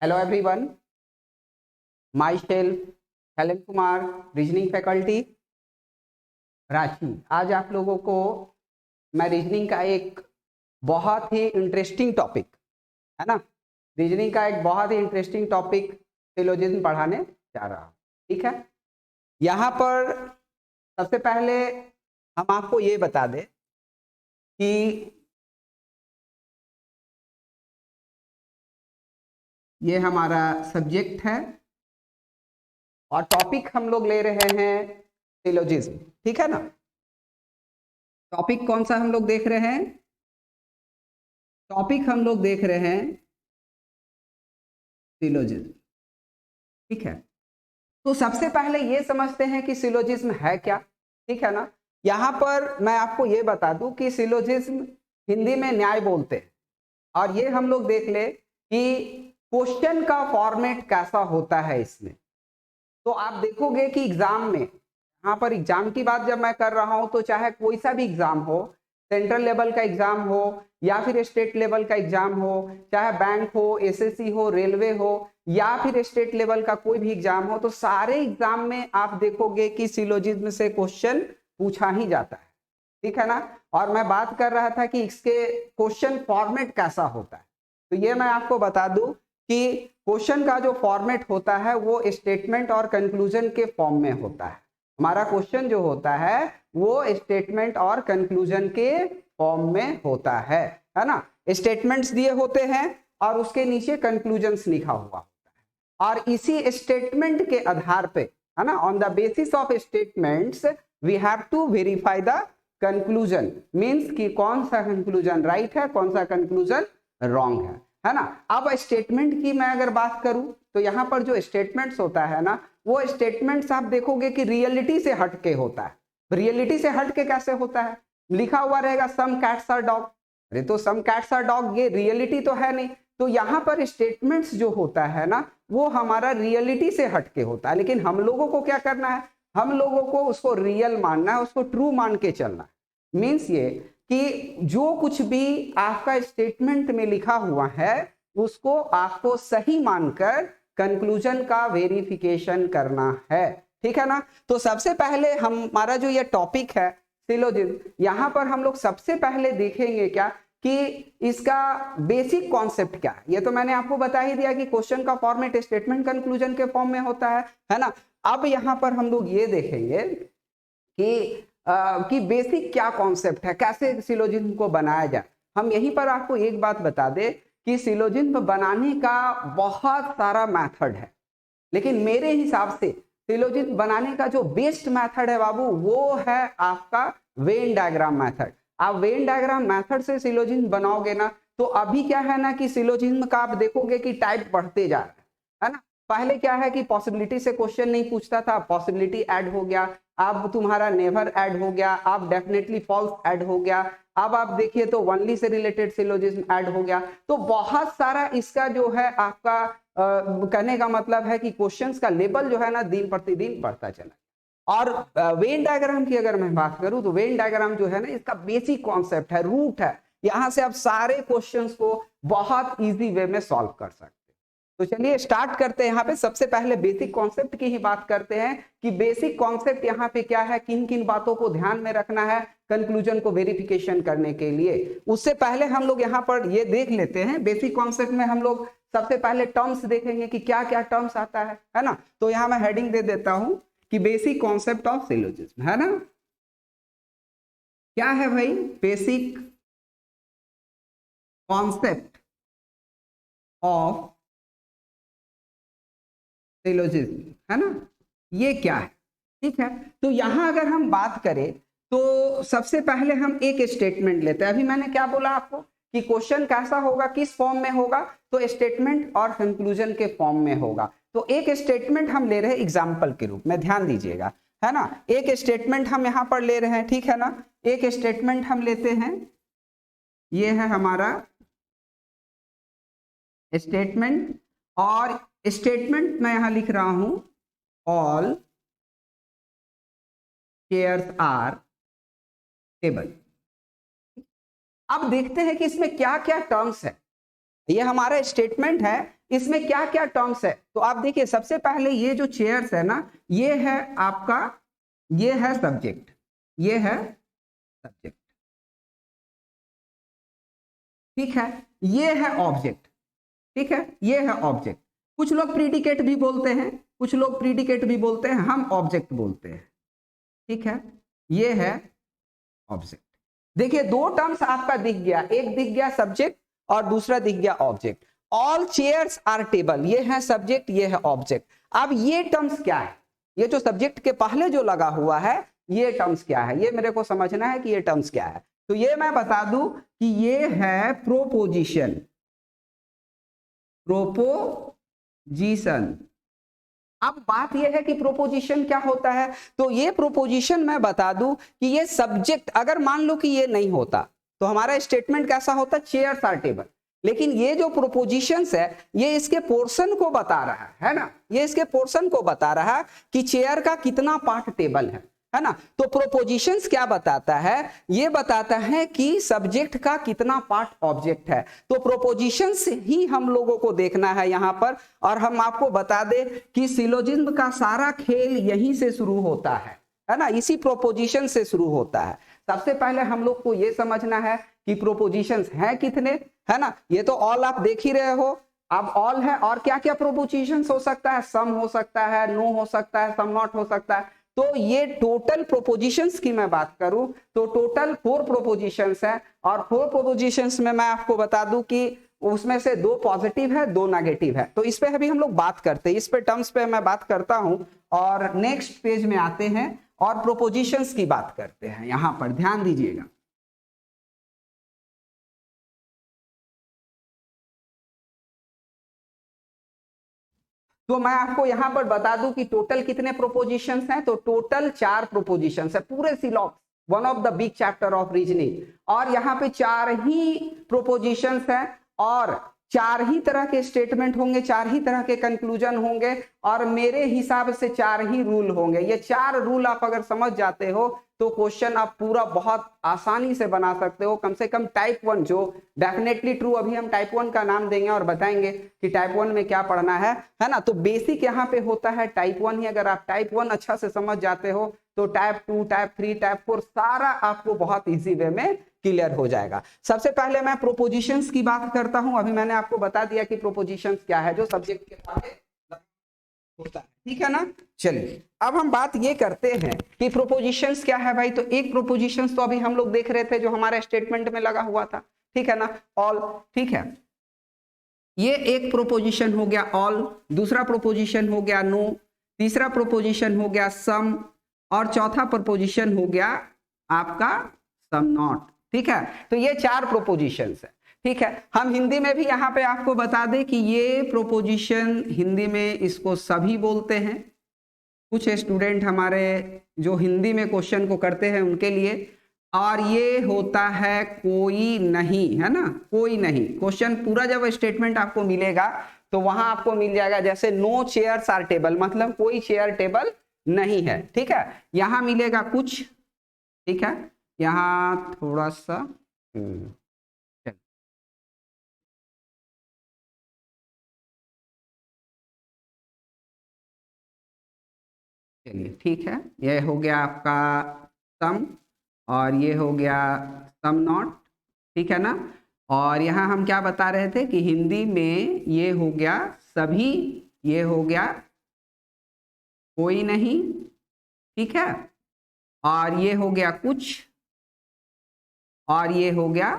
Hello everyone, myself Helen Kumar, reasoning faculty Ranchi. आज आप लोगों को मैं रीजनिंग का एक बहुत ही इंटरेस्टिंग टॉपिक है ना, रीजनिंग का एक बहुत ही इंटरेस्टिंग टॉपिक सिलोजिज्म पढ़ाने जा रहा हूँ। ठीक है, यहाँ पर सबसे पहले हम आपको ये बता दें कि ये हमारा सब्जेक्ट है और टॉपिक हम लोग ले रहे हैं सिलोजिज्म। ठीक है ना, टॉपिक कौन सा हम लोग देख रहे हैं? टॉपिक हम लोग देख रहे हैं सिलोजिज्म। ठीक है, तो सबसे पहले ये समझते हैं कि सिलोजिज्म है क्या। ठीक है ना, यहाँ पर मैं आपको ये बता दूं कि सिलोजिज्म हिंदी में न्याय बोलते हैं। और ये हम लोग देख ले कि क्वेश्चन का फॉर्मेट कैसा होता है इसमें। तो आप देखोगे कि एग्जाम में, यहाँ पर एग्जाम की बात जब मैं कर रहा हूं तो चाहे कोई सा भी एग्जाम हो, सेंट्रल लेवल का एग्जाम हो या फिर स्टेट लेवल का एग्जाम हो, चाहे बैंक हो, एसएससी हो, रेलवे हो या फिर स्टेट लेवल का कोई भी एग्जाम हो, तो सारे एग्जाम में आप देखोगे कि सिलोजिज्म से क्वेश्चन पूछा ही जाता है। ठीक है ना, और मैं बात कर रहा था कि इसके क्वेश्चन फॉर्मेट कैसा होता है। तो ये मैं आपको बता दूं कि क्वेश्चन का जो फॉर्मेट होता है वो स्टेटमेंट और कंक्लूजन के फॉर्म में होता है। हमारा क्वेश्चन जो होता है वो स्टेटमेंट और कंक्लूजन के फॉर्म में होता है ना। स्टेटमेंट्स दिए होते हैं और उसके नीचे कंक्लूजन्स लिखा हुआ होता है, और इसी स्टेटमेंट के आधार पे, है ना, on the basis of statements we have to verify the conclusion. Means कि कौन सा कंक्लूजन राइट है, कौन सा कंक्लूजन रॉन्ग है ना। अब स्टेटमेंट की मैं अगर बात करूं तो यहाँ पर जो स्टेटमेंट्स होता है ना, वो स्टेटमेंट्स आप देखोगे कि रियलिटी से हटके होता है। रियलिटी से हटके कैसे होता है? लिखा हुआ रहेगा सम कैट्स आर डॉग। अरे तो सम कैट्स आर डॉग ये रियलिटी तो है नहीं। तो यहाँ पर स्टेटमेंट्स जो होता है ना, वो हमारा रियलिटी से हटके होता है। लेकिन हम लोगों को क्या करना है? हम लोगों को उसको रियल मानना है, उसको ट्रू मान के चलना है। मीन्स ये कि जो कुछ भी आपका स्टेटमेंट में लिखा हुआ है उसको आपको सही मानकर कंक्लूजन का वेरिफिकेशन करना है। ठीक है ना, तो सबसे पहले हमारा जो ये टॉपिक है सिलोजिज्म, यहां पर हम लोग सबसे पहले देखेंगे क्या कि इसका बेसिक कॉन्सेप्ट क्या है। ये तो मैंने आपको बता ही दिया कि क्वेश्चन का फॉर्मेट स्टेटमेंट कंक्लूजन के फॉर्म में होता है ना। अब यहां पर हम लोग ये देखेंगे कि बेसिक क्या कॉन्सेप्ट है, कैसे सिलोजिज्म को बनाया जाए। हम यहीं पर आपको एक बात बता दें कि सिलोजिज्म बनाने का बहुत सारा मेथड है, लेकिन मेरे हिसाब से सिलोजिज्म बनाने का जो बेस्ट मेथड है बाबू, वो है आपका वेन डायग्राम मेथड। आप वेन डायग्राम मेथड से सिलोजिज्म बनाओगे ना, तो अभी क्या है ना कि सिलोजिज्म का आप देखोगे कि टाइप बढ़ते जा रहा है ना। पहले क्या है कि पॉसिबिलिटी से क्वेश्चन नहीं पूछता था, पॉसिबिलिटी ऐड हो गया। अब तुम्हारा नेवर ऐड हो गया, अब डेफिनेटली फॉल्स ऐड हो गया। अब आप देखिए तो only say related syllogism add हो गया। तो बहुत सारा इसका जो है आपका कहने का मतलब है कि क्वेश्चंस का लेवल जो है ना दिन प्रतिदिन बढ़ता चला। और वेन डायग्राम की अगर मैं बात करूं तो वेन डायग्राम जो है ना, इसका बेसिक कॉन्सेप्ट है, रूट है। यहां से आप सारे क्वेश्चंस को बहुत इजी वे में सॉल्व कर सकते हैं। तो चलिए स्टार्ट करते हैं। यहाँ पे सबसे पहले बेसिक कॉन्सेप्ट की ही बात करते हैं कि बेसिक कॉन्सेप्ट यहाँ पे क्या है, किन किन बातों को ध्यान में रखना है कंक्लूजन को वेरिफिकेशन करने के लिए। उससे पहले हम लोग यहाँ पर ये देख लेते हैं, बेसिक कॉन्सेप्ट में हम लोग सबसे पहले टर्म्स देखेंगे कि क्या क्या टर्म्स आता है ना। तो यहाँ मैं हेडिंग दे देता हूं कि बेसिक कॉन्सेप्ट ऑफ सिलोजिज्म, है ना। क्या है भाई? बेसिक कॉन्सेप्ट ऑफ सिलोजिज्म, है ना, ये क्या है? ठीक है, तो यहां अगर हम बात करें तो सबसे पहले हम एक स्टेटमेंट लेते हैं। अभी मैंने क्या बोला आपको कि क्वेश्चन कैसा होगा, किस फॉर्म में होगा, तो स्टेटमेंट और कंक्लूजन के फॉर्म में होगा। तो एक स्टेटमेंट हम ले रहे हैं एग्जाम्पल के रूप में, ध्यान दीजिएगा, है ना। एक स्टेटमेंट हम यहां पर ले रहे हैं, ठीक है ना। एक स्टेटमेंट हम लेते हैं, ये है हमारा स्टेटमेंट, और स्टेटमेंट मैं यहां लिख रहा हूं ऑल शेयर्स आर टेबल। अब देखते हैं कि इसमें क्या क्या टर्म्स है। ये हमारा स्टेटमेंट है, इसमें क्या क्या टर्म्स है, तो आप देखिए सबसे पहले ये जो चेयर्स है ना, ये है आपका, ये है सब्जेक्ट, ये है सब्जेक्ट, ठीक है, ये है ऑब्जेक्ट, ठीक है, ये है ऑब्जेक्ट। कुछ लोग प्रीडिकेट भी बोलते हैं, कुछ लोग प्रीडिकेट भी बोलते हैं, हम ऑब्जेक्ट बोलते हैं, ठीक है, ये है ऑब्जेक्ट। देखिए दो टर्म्स आपका दिख गया, एक दिख गया सब्जेक्ट और दूसरा दिख गया object. All chairs are table, ये है सब्जेक्ट, ये है ऑब्जेक्ट। अब ये टर्म्स क्या है, ये जो सब्जेक्ट के पहले जो लगा हुआ है ये टर्म्स क्या है, ये मेरे को समझना है कि ये टर्म्स क्या है। तो ये मैं बता दूं कि ये है प्रोपोजिशन, प्रोपोजिशन। अब बात यह है कि प्रोपोजिशन क्या होता है, तो ये प्रोपोजिशन मैं बता दूं कि ये सब्जेक्ट, अगर मान लो कि ये नहीं होता तो हमारा स्टेटमेंट कैसा होता, चेयर्स आर टेबल। लेकिन ये जो प्रोपोजिशंस है ये इसके पोर्शन को बता रहा है ना, ये इसके पोर्शन को बता रहा है कि चेयर का कितना पार्ट टेबल है ना। तो प्रोपोजिशंस क्या बताता है, ये बताता है कि सब्जेक्ट का कितना पार्ट ऑब्जेक्ट है। तो प्रोपोजिशंस ही हम लोगों को देखना है यहां पर। और हम आपको बता दें कि सिलोजिज्म का सारा खेल यहीं से शुरू होता है ना, इसी प्रोपोजिशन से शुरू होता है। सबसे पहले हम लोग को यह समझना है कि प्रोपोजिशंस हैं कितने, है ना। ये तो ऑल आप देख ही रहे हो, अब ऑल है, और क्या क्या प्रोपोजिशंस हो सकता है, सम हो सकता है, नो हो सकता है, सम नॉट हो सकता है। तो ये टोटल प्रोपोजिशंस की मैं बात करूं तो टोटल 4 प्रोपोजिशंस है, और 4 प्रोपोजिशंस में मैं आपको बता दूं कि उसमें से 2 पॉजिटिव है, 2 नेगेटिव है। तो इस पे अभी हम लोग बात करते हैं, इस पे टर्म्स पे मैं बात करता हूं, और नेक्स्ट पेज में आते हैं और प्रोपोजिशंस की बात करते हैं। यहां पर ध्यान दीजिएगा, तो मैं आपको यहां पर बता दूं कि टोटल कितने प्रोपोजिशंस हैं। तो टोटल 4 प्रोपोजिशंस है पूरे syllogisms, one of the big chapter of reasoning. और यहाँ पे 4 ही प्रोपोजिशंस हैं, और 4 ही तरह के स्टेटमेंट होंगे, 4 ही तरह के कंक्लूजन होंगे, और मेरे हिसाब से 4 ही रूल होंगे। ये 4 रूल आप अगर समझ जाते हो तो क्वेश्चन आप पूरा बहुत आसानी से बना सकते हो। कम से कम टाइप 1 जो डेफिनेटली ट्रू, अभी हम टाइप 1 का नाम देंगे और बताएंगे कि टाइप 1 में क्या पढ़ना है ना। तो बेसिक यहाँ पे होता है टाइप 1 ही। अगर आप टाइप 1 अच्छा से समझ जाते हो तो टाइप 2, टाइप 3, टाइप 4 सारा आपको बहुत इजी वे में क्लियर हो जाएगा। सबसे पहले मैं प्रोपोजिशंस की बात करता हूं। अभी मैंने आपको बता दिया कि प्रोपोजिशंस क्या है, जो सब्जेक्ट के पहले होता है, ठीक है ना। चलिए अब हम बात ये करते हैं कि प्रोपोजिशंस क्या है भाई। तो एक प्रोपोजिशंस तो अभी हम लोग देख रहे थे जो हमारे स्टेटमेंट में लगा हुआ था, ठीक है ना, ऑल, ठीक है। ये एक प्रोपोजिशन हो गया ऑल, दूसरा प्रोपोजिशन हो गया नो, तीसरा प्रोपोजिशन हो गया सम, और चौथा प्रोपोजिशन हो गया आपका सम नॉट, ठीक है। तो ये 4 प्रोपोजिशंस है, ठीक है। हम हिंदी में भी यहाँ पे आपको बता दें कि ये प्रोपोजिशन हिंदी में इसको सभी बोलते हैं। कुछ स्टूडेंट हमारे जो हिंदी में क्वेश्चन को करते हैं उनके लिए, और ये होता है कोई नहीं, है ना, कोई नहीं। क्वेश्चन पूरा जब स्टेटमेंट आपको मिलेगा तो वहां आपको मिल जाएगा जैसे नो चेयर्स आर टेबल, मतलब कोई चेयर टेबल नहीं है, ठीक है। यहां मिलेगा कुछ, ठीक है, यहां थोड़ा सा चलिए ठीक है, ये हो गया आपका सम, और ये हो गया सम नॉट, ठीक है ना। और यहाँ हम क्या बता रहे थे कि हिंदी में ये हो गया सभी, ये हो गया कोई नहीं, ठीक है, और ये हो गया कुछ, और ये हो गया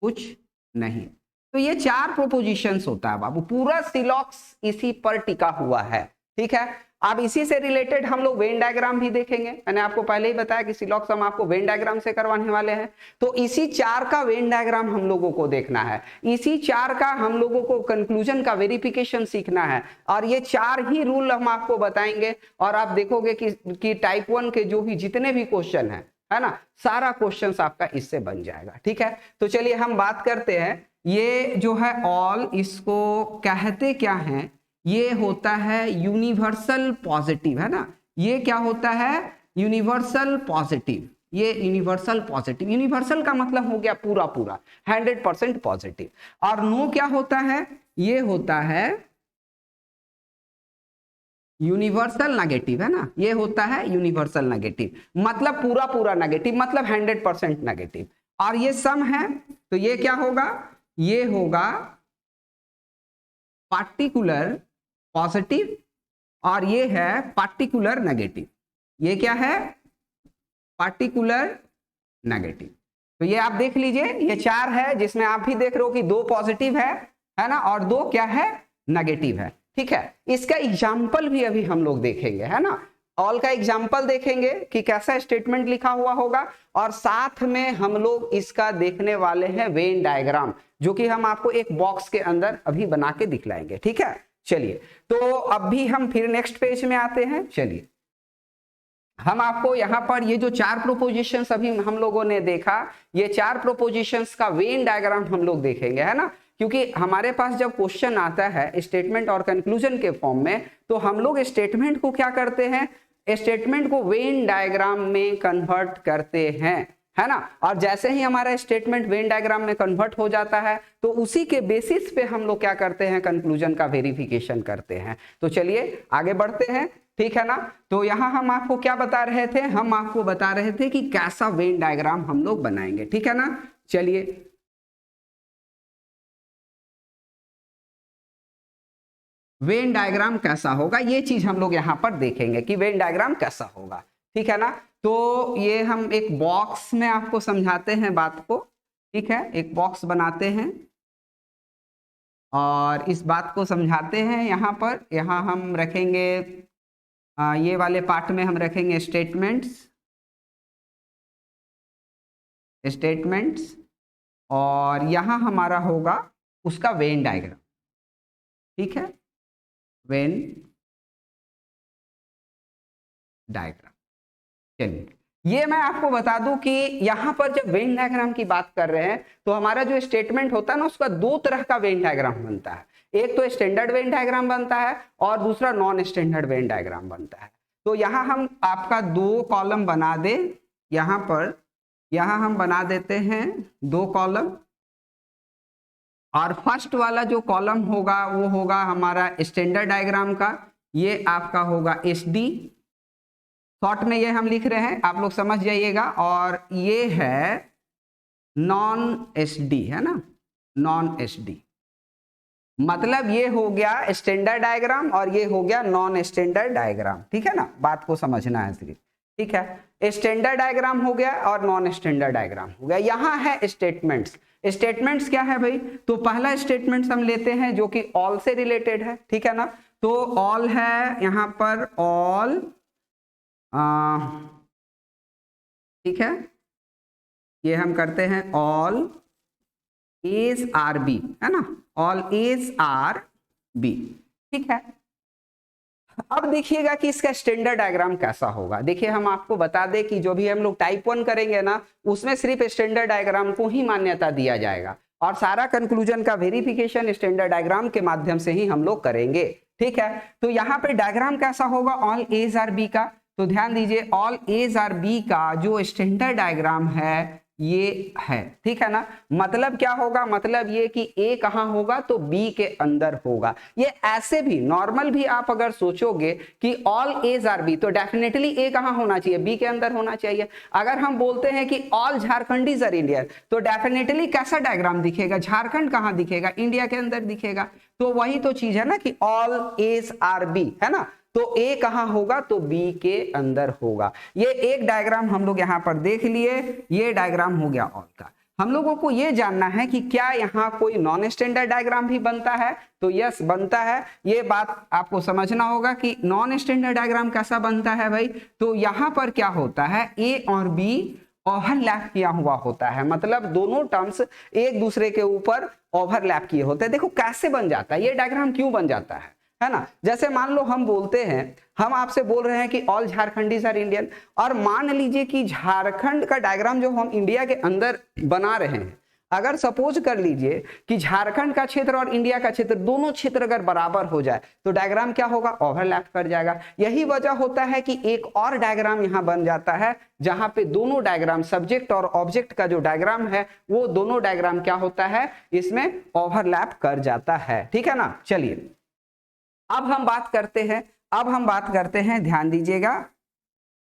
कुछ नहीं। तो ये 4 प्रोपोजिशंस होता है बाबू, पूरा सिलॉक्स इसी पर टिका हुआ है, ठीक है। अब इसी से रिलेटेड हम लोग वेन डायग्राम भी देखेंगे। मैंने आपको पहले ही बताया कि सिलॉक्स हम आपको वेन डायग्राम से करवाने वाले हैं। तो इसी 4 का वेन डायग्राम हम लोगों को देखना है, इसी 4 का हम लोगों को कंक्लूजन का वेरिफिकेशन सीखना है, और ये 4 ही रूल हम आपको बताएंगे। और आप देखोगे कि टाइप 1 के जो भी जितने भी क्वेश्चन है ना, सारा क्वेश्चन आपका इससे बन जाएगा, ठीक है। तो चलिए हम बात करते हैं, ये जो है ऑल, इसको कहते क्या है, ये होता है यूनिवर्सल पॉजिटिव, है ना। ये क्या होता है, यूनिवर्सल पॉजिटिव, ये यूनिवर्सल पॉजिटिव, यूनिवर्सल का मतलब हो गया पूरा पूरा 100% पॉजिटिव। और नो क्या होता है, ये होता है यूनिवर्सल नेगेटिव, है ना, ये होता है यूनिवर्सल नेगेटिव, मतलब पूरा पूरा नेगेटिव, मतलब 100% नेगेटिव। और ये सम है तो ये क्या होगा, ये होगा पार्टिकुलर पॉजिटिव और ये है पार्टिकुलर नेगेटिव। ये क्या है, पार्टिकुलर नेगेटिव। तो ये आप देख लीजिए, ये 4 है जिसमें आप भी देख रहे हो कि 2 पॉजिटिव है ना, और 2 क्या है, नेगेटिव है। ठीक है, इसका एग्जाम्पल भी अभी हम लोग देखेंगे, है ना, ऑल का एग्जाम्पल देखेंगे कि कैसा स्टेटमेंट लिखा हुआ होगा, और साथ में हम लोग इसका देखने वाले हैं वेन डायग्राम, जो कि हम आपको एक बॉक्स के अंदर अभी बना के दिखलाएंगे। ठीक है, चलिए, तो अभी हम फिर नेक्स्ट पेज में आते हैं। चलिए, हम आपको यहाँ पर ये जो 4 प्रोपोजिशंस अभी हम लोगों ने देखा, ये 4 प्रोपोजिशंस का वेन डायग्राम हम लोग देखेंगे, है ना, क्योंकि हमारे पास जब क्वेश्चन आता है स्टेटमेंट और कंक्लूजन के फॉर्म में, तो हम लोग स्टेटमेंट को क्या करते हैं, स्टेटमेंट को वेन डायग्राम में कन्वर्ट करते हैं, है ना। और जैसे ही हमारा स्टेटमेंट वेन डायग्राम में कन्वर्ट हो जाता है, तो उसी के बेसिस पे हम लोग क्या करते हैं, कंक्लूजन का वेरिफिकेशन करते हैं। तो चलिए आगे बढ़ते हैं, ठीक है ना। तो यहां हम आपको क्या बता रहे थे, हम आपको बता रहे थे कि कैसा वेन डायग्राम हम लोग बनाएंगे, ठीक है ना। चलिए, वेन डायग्राम कैसा होगा, ये चीज हम लोग यहां पर देखेंगे कि वेन डायग्राम कैसा होगा, ठीक है ना। तो ये हम एक बॉक्स में आपको समझाते हैं बात को, ठीक है, एक बॉक्स बनाते हैं और इस बात को समझाते हैं। यहाँ पर, यहाँ हम रखेंगे ये वाले पार्ट में हम रखेंगे स्टेटमेंट्स और यहाँ हमारा होगा उसका वेन डायग्राम, ठीक है, वेन डायग्राम। चलिए, ये मैं आपको बता दूं कि यहां पर जब वेन डायग्राम की बात कर रहे हैं, तो हमारा जो स्टेटमेंट होता है ना, उसका 2 तरह का वेन डायग्राम बनता है। एक तो स्टैंडर्ड वेन डायग्राम बनता है और दूसरा नॉन स्टैंडर्ड वेन डायग्राम बनता है। तो यहां हम आपका 2 कॉलम बना दे, यहां पर, यहां हम बना देते हैं 2 कॉलम, और फर्स्ट वाला जो कॉलम होगा वो होगा हमारा स्टैंडर्ड डायग्राम का, ये आपका होगा SD, शॉर्ट में ये हम लिख रहे हैं, आप लोग समझ जाइएगा। और ये है नॉन SD, है ना, नॉन SD, मतलब ये हो गया स्टैंडर्ड डायग्राम और ये हो गया नॉन स्टैंडर्ड डायग्राम, ठीक है ना, बात को समझना है सिर्फ, ठीक है। स्टैंडर्ड डायग्राम हो गया और नॉन स्टैंडर्ड डायग्राम हो गया। यहाँ है स्टेटमेंट्स, स्टेटमेंट्स क्या है भाई, तो पहला स्टेटमेंट्स हम लेते हैं जो कि ऑल से रिलेटेड है, ठीक है ना। तो ऑल है यहाँ पर, ऑल, ठीक है, ये हम करते हैं ऑल एज आर बी, है ना, ऑल एज आर बी, ठीक है। अब देखिएगा कि इसका स्टैंडर्ड डायग्राम कैसा होगा। देखिए, हम आपको बता दें कि जो भी हम लोग टाइप 1 करेंगे ना, उसमें सिर्फ स्टैंडर्ड डायग्राम को ही मान्यता दिया जाएगा और सारा कंक्लूजन का वेरिफिकेशन स्टैंडर्ड डायग्राम के माध्यम से ही हम लोग करेंगे, ठीक है। तो यहाँ पे डायग्राम कैसा होगा, ऑल एज आर बी का, तो ध्यान दीजिए, ऑल एज आर बी का जो स्टैंडर्ड डायग्राम है ये है, ठीक है ना। मतलब क्या होगा, मतलब ये कि ए कहां होगा, तो बी के अंदर होगा। ये ऐसे भी नॉर्मल भी आप अगर सोचोगे कि ऑल एज आर बी, तो डेफिनेटली ए कहां होना चाहिए, बी के अंदर होना चाहिए। अगर हम बोलते हैं कि ऑल झारखंडीज आर इंडियन, तो डेफिनेटली कैसा डायग्राम दिखेगा, झारखंड कहां दिखेगा, इंडिया के अंदर दिखेगा। तो वही तो चीज है ना कि ऑल एज आर बी, है ना, तो ए कहां होगा, तो बी के अंदर होगा। ये एक डायग्राम हम लोग यहां पर देख लिए, ये डायग्राम हो गया ऑल का। हम लोगों को ये जानना है कि क्या यहां कोई नॉन स्टैंडर्ड डायग्राम भी बनता है, तो यस बनता है। ये बात आपको समझना होगा कि नॉन स्टैंडर्ड डायग्राम कैसा बनता है भाई, तो यहां पर क्या होता है, ए और बी ओवरलैप किया हुआ होता है, मतलब दोनों टर्म्स एक दूसरे के ऊपर ओवरलैप किए होते हैं। देखो कैसे बन जाता है ये डायग्राम, क्यों बन जाता है ना। जैसे मान लो हम बोलते हैं, हम आपसे बोल रहे हैं कि ऑल झारखंडीज आर इंडियन, और मान लीजिए कि झारखंड का डायग्राम जो हम इंडिया के अंदर बना रहे हैं, अगर सपोज कर लीजिए कि झारखंड का क्षेत्र और इंडिया का क्षेत्र, दोनों क्षेत्र अगर बराबर हो जाए तो डायग्राम क्या होगा, ओवरलैप कर जाएगा। यही वजह होता है कि एक और डायग्राम यहां बन जाता है जहां पे दोनों डायग्राम, सब्जेक्ट और ऑब्जेक्ट का जो डायग्राम है वो दोनों डायग्राम क्या होता है, इसमें ओवरलैप कर जाता है। ठीक है ना। चलिए अब हम बात करते हैं, ध्यान दीजिएगा,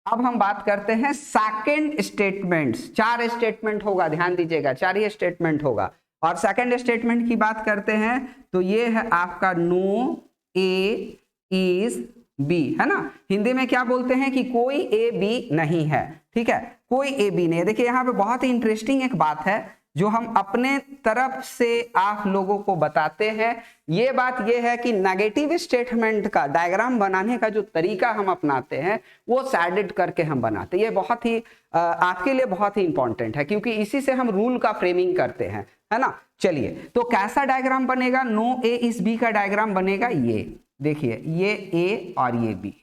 अब हम बात करते हैं सेकंड स्टेटमेंट्स। 4 स्टेटमेंट होगा, ध्यान दीजिएगा, 4 ही स्टेटमेंट होगा। और सेकंड स्टेटमेंट की बात करते हैं तो ये है आपका नो ए इज बी, है ना। हिंदी में क्या बोलते हैं कि कोई ए बी नहीं है। ठीक है, कोई ए बी नहीं है। देखिए यहाँ पे बहुत ही इंटरेस्टिंग एक बात है जो हम अपने तरफ से आप लोगों को बताते हैं। ये बात ये है कि नेगेटिव स्टेटमेंट का डायग्राम बनाने का जो तरीका हम अपनाते हैं वो सैडेड करके हम बनाते हैं। ये बहुत ही आपके लिए बहुत ही इंपॉर्टेंट है क्योंकि इसी से हम रूल का फ्रेमिंग करते हैं, है ना। चलिए तो कैसा डायग्राम बनेगा, नो ए इज बी का डायग्राम बनेगा। ये देखिए, ये ए और ये बी,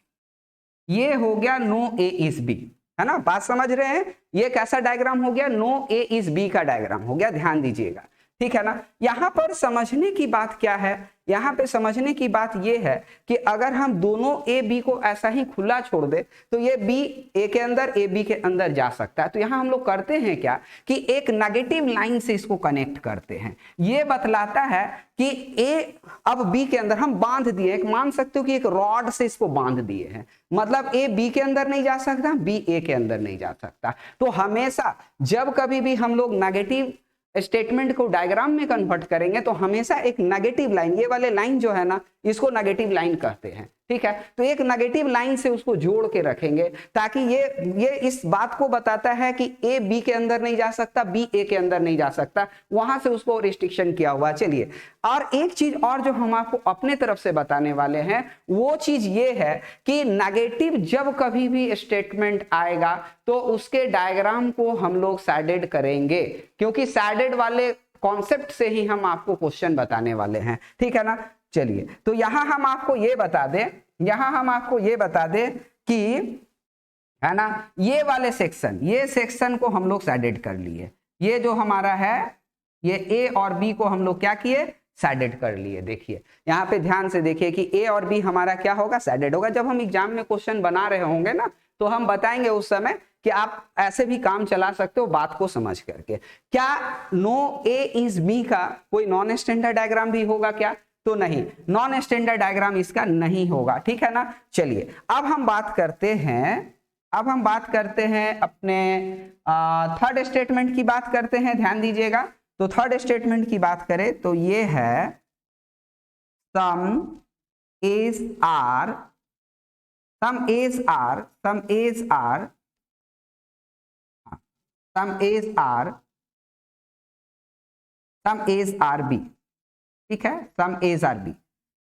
ये हो गया नो ए इज बी, है ना। बात समझ रहे हैं। ये कैसा डायग्राम हो गया, नो ए इज बी का डायग्राम हो गया, ध्यान दीजिएगा। ठीक है ना। यहां पर समझने की बात क्या है, यहां पे समझने की बात ये है कि अगर हम दोनों ए बी को ऐसा ही खुला छोड़ दे तो ये बी ए के अंदर, ए बी के अंदर जा सकता है। तो यहां हम लोग करते हैं क्या कि एक नेगेटिव लाइन से इसको कनेक्ट करते हैं। ये बतलाता है कि ए अब बी के अंदर हम बांध दिए, एक मान सकते हो कि एक रॉड से इसको बांध दिए हैं, मतलब ए बी के अंदर नहीं जा सकता, बी ए के अंदर नहीं जा सकता। तो हमेशा जब कभी भी हम लोग नेगेटिव स्टेटमेंट को डायग्राम में कन्वर्ट करेंगे तो हमेशा एक नेगेटिव लाइन, ये वाले लाइन जो है ना, इसको नेगेटिव लाइन कहते हैं। ठीक है, तो एक नेगेटिव लाइन से उसको जोड़ के रखेंगे ताकि ये इस बात को बताता है कि ए बी के अंदर नहीं जा सकता, बी ए के अंदर नहीं जा सकता, वहां से उसको रिस्ट्रिक्शन किया हुआ। चलिए, और एक चीज और जो हम आपको अपने तरफ से बताने वाले हैं वो चीज ये है कि नेगेटिव जब कभी भी स्टेटमेंट आएगा तो उसके डायग्राम को हम लोग सैडेड करेंगे, क्योंकि सैडेड वाले कॉन्सेप्ट से ही हम आपको क्वेश्चन बताने वाले हैं। ठीक है ना। चलिए, तो यहां हम आपको ये बता दें, कि है ना, ये वाले सेक्शन, ये सेक्शन को हम लोग सैडेड कर लिए। ये जो हमारा है, ये ए और बी को हम लोग क्या किए, सैडेड कर लिए। देखिए यहाँ पे ध्यान से देखिए कि ए और बी हमारा क्या होगा, सैडेड होगा। जब हम एग्जाम में क्वेश्चन बना रहे होंगे ना तो हम बताएंगे उस समय कि आप ऐसे भी काम चला सकते हो बात को समझ करके। क्या नो ए इज बी का कोई नॉन स्टैंडर्ड डायग्राम भी होगा क्या, तो नहीं, नॉन स्टैंडर्ड डायग्राम इसका नहीं होगा। ठीक है ना। चलिए अब हम बात करते हैं अपने थर्ड स्टेटमेंट की बात करते हैं, ध्यान दीजिएगा। तो थर्ड स्टेटमेंट की बात करें तो ये है सम एज आर बी। ठीक है, सम एज आर बी।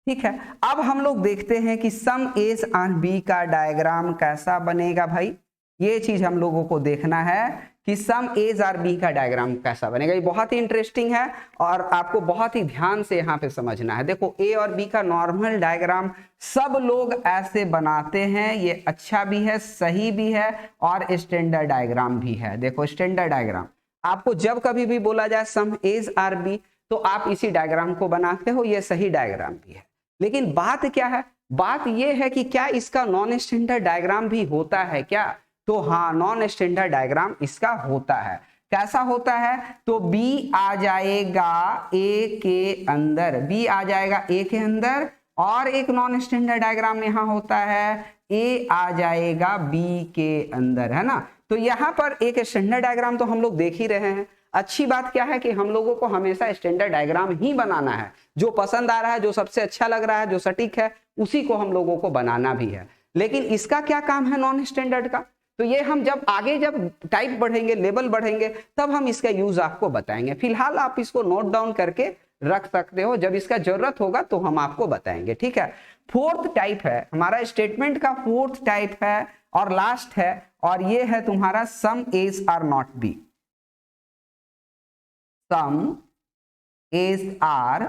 ठीक है, अब हम लोग देखते हैं कि सम एज आर बी का डायग्राम कैसा बनेगा। भाई ये चीज हम लोगों को देखना है कि सम एज आर बी का डायग्राम कैसा बनेगा। ये बहुत ही इंटरेस्टिंग है और आपको बहुत ही ध्यान से यहाँ पे समझना है। देखो ए और बी का नॉर्मल डायग्राम सब लोग ऐसे बनाते हैं, ये अच्छा भी है, सही भी है और स्टैंडर्ड डायग्राम भी है। देखो स्टैंडर्ड डायग्राम, आपको जब कभी भी बोला जाए सम एज आर बी तो आप इसी डायग्राम को बनाते हो, ये सही डायग्राम भी है। लेकिन बात क्या है, बात ये है कि क्या इसका नॉन स्टैंडर्ड डायग्राम भी होता है क्या, तो हाँ, नॉन स्टैंडर्ड डायग्राम इसका होता है। कैसा होता है, तो बी आ जाएगा ए के अंदर, बी आ जाएगा ए के अंदर, और एक नॉन स्टैंडर्ड डायग्राम यहाँ होता है, ए आ जाएगा बी के अंदर, है ना। तो यहाँ पर एक स्टैंडर्ड डायग्राम तो हम लोग देख ही रहे हैं। अच्छी बात क्या है कि हम लोगों को हमेशा स्टैंडर्ड डायग्राम ही बनाना है, जो पसंद आ रहा है, जो सबसे अच्छा लग रहा है, जो सटीक है, उसी को हम लोगों को बनाना भी है। लेकिन इसका क्या काम है नॉन स्टैंडर्ड का, तो ये हम जब आगे जब टाइप बढ़ेंगे, लेवल बढ़ेंगे, तब हम इसका यूज आपको बताएंगे। फिलहाल आप इसको नोट डाउन करके रख सकते हो, जब इसका जरूरत होगा तो हम आपको बताएंगे। ठीक है, फोर्थ टाइप है हमारा स्टेटमेंट का, फोर्थ टाइप है और लास्ट है, और ये है तुम्हारा some A's are not B. Some A's are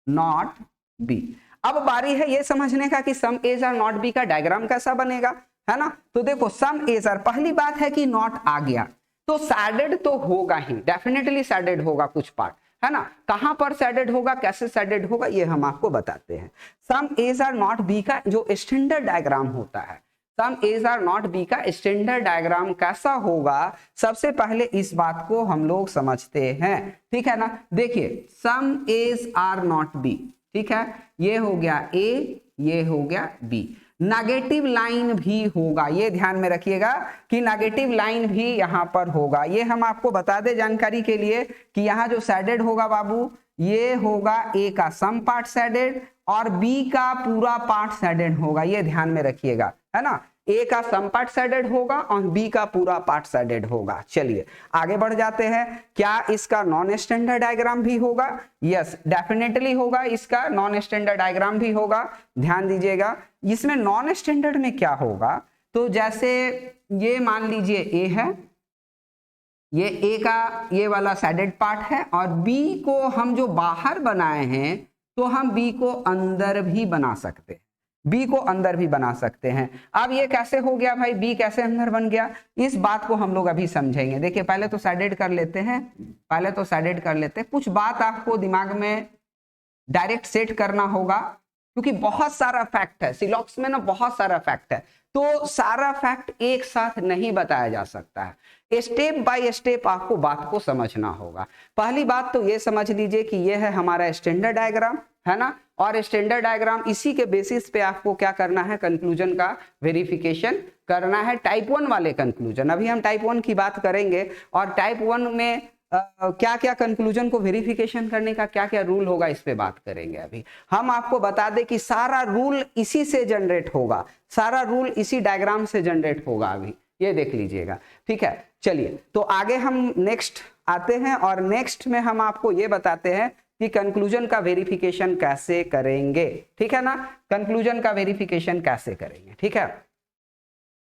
not B. अब बारी है ये समझने का कि some A's are not B का डायग्राम कैसा बनेगा, है ना। तो देखो सम एज आर, पहली बात है कि नॉट आ गया, तो सैडेड तो होगा ही, डेफिनेटली सैडेड होगा कुछ पार्ट, है ना। कहां पर सैडेड होगा, कैसे सैडेड होगा, ये हम आपको बताते हैं। सम एज आर नॉट बी का जो स्टैंडर्ड डायग्राम होता है, सम एज आर नॉट बी का स्टैंडर्ड डायग्राम कैसा होगा, सबसे पहले इस बात को हम लोग समझते हैं, ठीक है ना। देखिए सम एज आर नॉट बी, ठीक है, ये हो गया ए, ये हो गया बी। नेगेटिव लाइन भी होगा, ये ध्यान में रखिएगा कि नेगेटिव लाइन भी यहां पर होगा। ये हम आपको बता दें जानकारी के लिए कि यहां जो सैडेड होगा बाबू, ये होगा ए का सम पार्ट सैडेड और बी का पूरा पार्ट सैडेड होगा, ये ध्यान में रखिएगा, है ना। ए का सम पार्ट सैडेड होगा और बी का पूरा पार्ट सैडेड होगा। चलिए आगे बढ़ जाते हैं। क्या इसका नॉन स्टैंडर्ड डायग्राम भी होगा? यस डेफिनेटली होगा, इसका नॉन स्टैंडर्ड डायग्राम भी होगा। ध्यान दीजिएगा इसमें नॉन स्टैंडर्ड में क्या होगा, तो जैसे ये मान लीजिए ए है, ये ए का ये वाला सैडेड पार्ट है और बी को हम जो बाहर बनाए हैं तो हम बी को अंदर भी बना सकते हैं, बी को अंदर भी बना सकते हैं। अब ये कैसे हो गया भाई, बी कैसे अंदर बन गया, इस बात को हम लोग अभी समझेंगे। देखिए पहले तो सैडेड कर लेते हैं, पहले तो सैडेड कर लेते हैं। कुछ बात आपको दिमाग में डायरेक्ट सेट करना होगा क्योंकि बहुत सारा फैक्ट है सिलॉक्स में ना, बहुत सारा फैक्ट है, तो सारा फैक्ट एक साथ नहीं बताया जा सकता है। स्टेप बाय स्टेप आपको बात को समझना होगा। पहली बात तो ये समझ लीजिए कि ये है हमारा स्टैंडर्ड डायग्राम, है ना, और स्टैंडर्ड डायग्राम इसी के बेसिस पे आपको क्या करना है, कंक्लूजन का वेरिफिकेशन करना है, टाइप 1 वाले कंक्लूजन। अभी हम टाइप 1 की बात करेंगे और टाइप 1 में क्या क्या कंक्लूजन को वेरिफिकेशन करने का क्या क्या रूल होगा, इस पे बात करेंगे। अभी हम आपको बता दें कि सारा रूल इसी से जनरेट होगा, सारा रूल इसी डायग्राम से जनरेट होगा, अभी ये देख लीजिएगा, ठीक है। चलिए तो आगे हम नेक्स्ट आते हैं और नेक्स्ट में हम आपको ये बताते हैं कि कंक्लूजन का वेरिफिकेशन कैसे करेंगे, ठीक है ना, कंक्लूजन का वेरिफिकेशन कैसे करेंगे, ठीक है।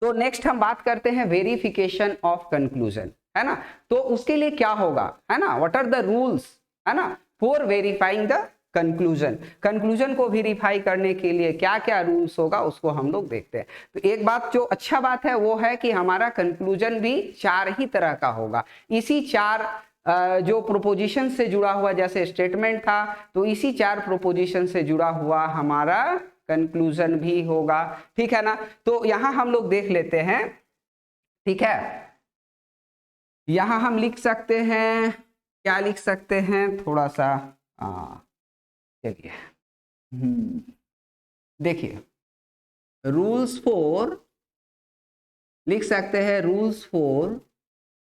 तो नेक्स्ट हम बात करते हैं वेरिफिकेशन ऑफ कंक्लूजन, है ना। तो उसके लिए क्या होगा, है ना, व्हाट आर द रूल्स, है ना, for verifying the conclusion. Conclusion को वेरीफाई करने के लिए क्या क्या रूल्स होगा उसको हम लोग देखते हैं। तो एक बात जो अच्छा बात है वो है कि हमारा कंक्लूजन भी 4 ही तरह का होगा। इसी 4 जो प्रोपोजिशन से जुड़ा हुआ जैसे स्टेटमेंट था, तो इसी 4 प्रोपोजिशन से जुड़ा हुआ हमारा कंक्लूजन भी होगा, ठीक है ना। तो यहां हम लोग देख लेते हैं, ठीक है। यहां हम लिख सकते हैं, क्या लिख सकते हैं, थोड़ा सा चलिए देखिए, रूल्स फॉर लिख सकते हैं, rules for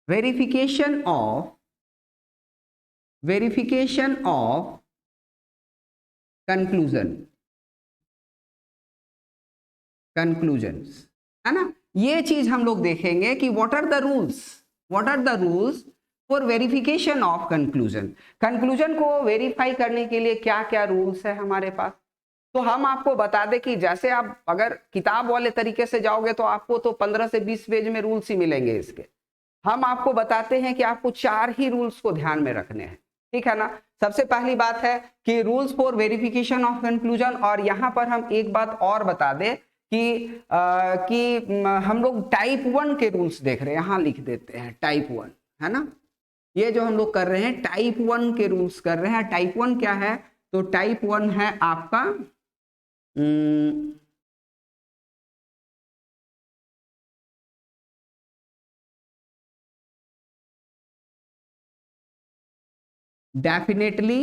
verification of conclusions, है ना। ये चीज हम लोग देखेंगे कि what are the rules for verification of conclusion. Conclusion को वेरीफाई करने के लिए क्या क्या रूल्स है हमारे पास। तो हम आपको बता दें कि जैसे आप अगर किताब वाले तरीके से जाओगे तो आपको तो 15 से 20 पेज में रूल्स ही मिलेंगे इसके। हम आपको बताते हैं कि आपको 4 ही रूल्स को ध्यान में रखने हैं, ठीक है ना। सबसे पहली बात है कि rules for verification of conclusion, और यहां पर हम एक बात और बता दें कि हम लोग टाइप 1 के रूल्स देख रहे हैं, यहां लिख देते हैं टाइप 1, है ना। ये जो हम लोग कर रहे हैं टाइप 1 के रूल्स कर रहे हैं। टाइप 1 क्या है, तो टाइप 1 है आपका डेफिनेटली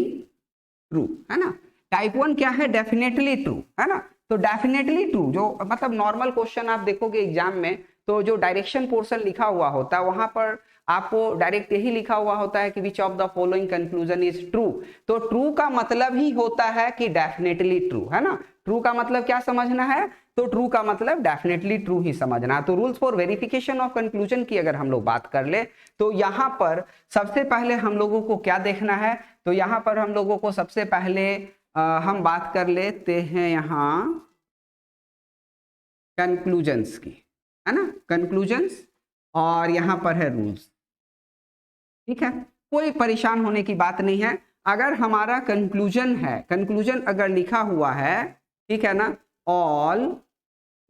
ट्रू, है ना। टाइप 1 क्या है, डेफिनेटली ट्रू, है ना। तो डेफिनेटली ट्रू जो मतलब नॉर्मल क्वेश्चन आप देखोगे एग्जाम में, तो जो डायरेक्शन पोर्शन लिखा हुआ होता है वहां पर आपको डायरेक्ट यही लिखा हुआ होता है कि which of the following conclusion is true. तो ट्रू का मतलब ही होता है कि डेफिनेटली ट्रू, है ना। ट्रू का मतलब क्या समझना है, तो ट्रू का मतलब डेफिनेटली ट्रू ही समझना। तो rules for verification of conclusion की अगर हम लोग बात कर ले तो यहां पर सबसे पहले हम लोगों को क्या देखना है, तो यहां पर हम लोगों को सबसे पहले हम बात कर लेते हैं यहां कंक्लूजन्स की, है ना, कंक्लूजन्स, और यहां पर है रूल्स, ठीक है। कोई परेशान होने की बात नहीं है। अगर हमारा कंक्लूजन है, कंक्लूजन अगर लिखा हुआ है, ठीक है ना, ऑल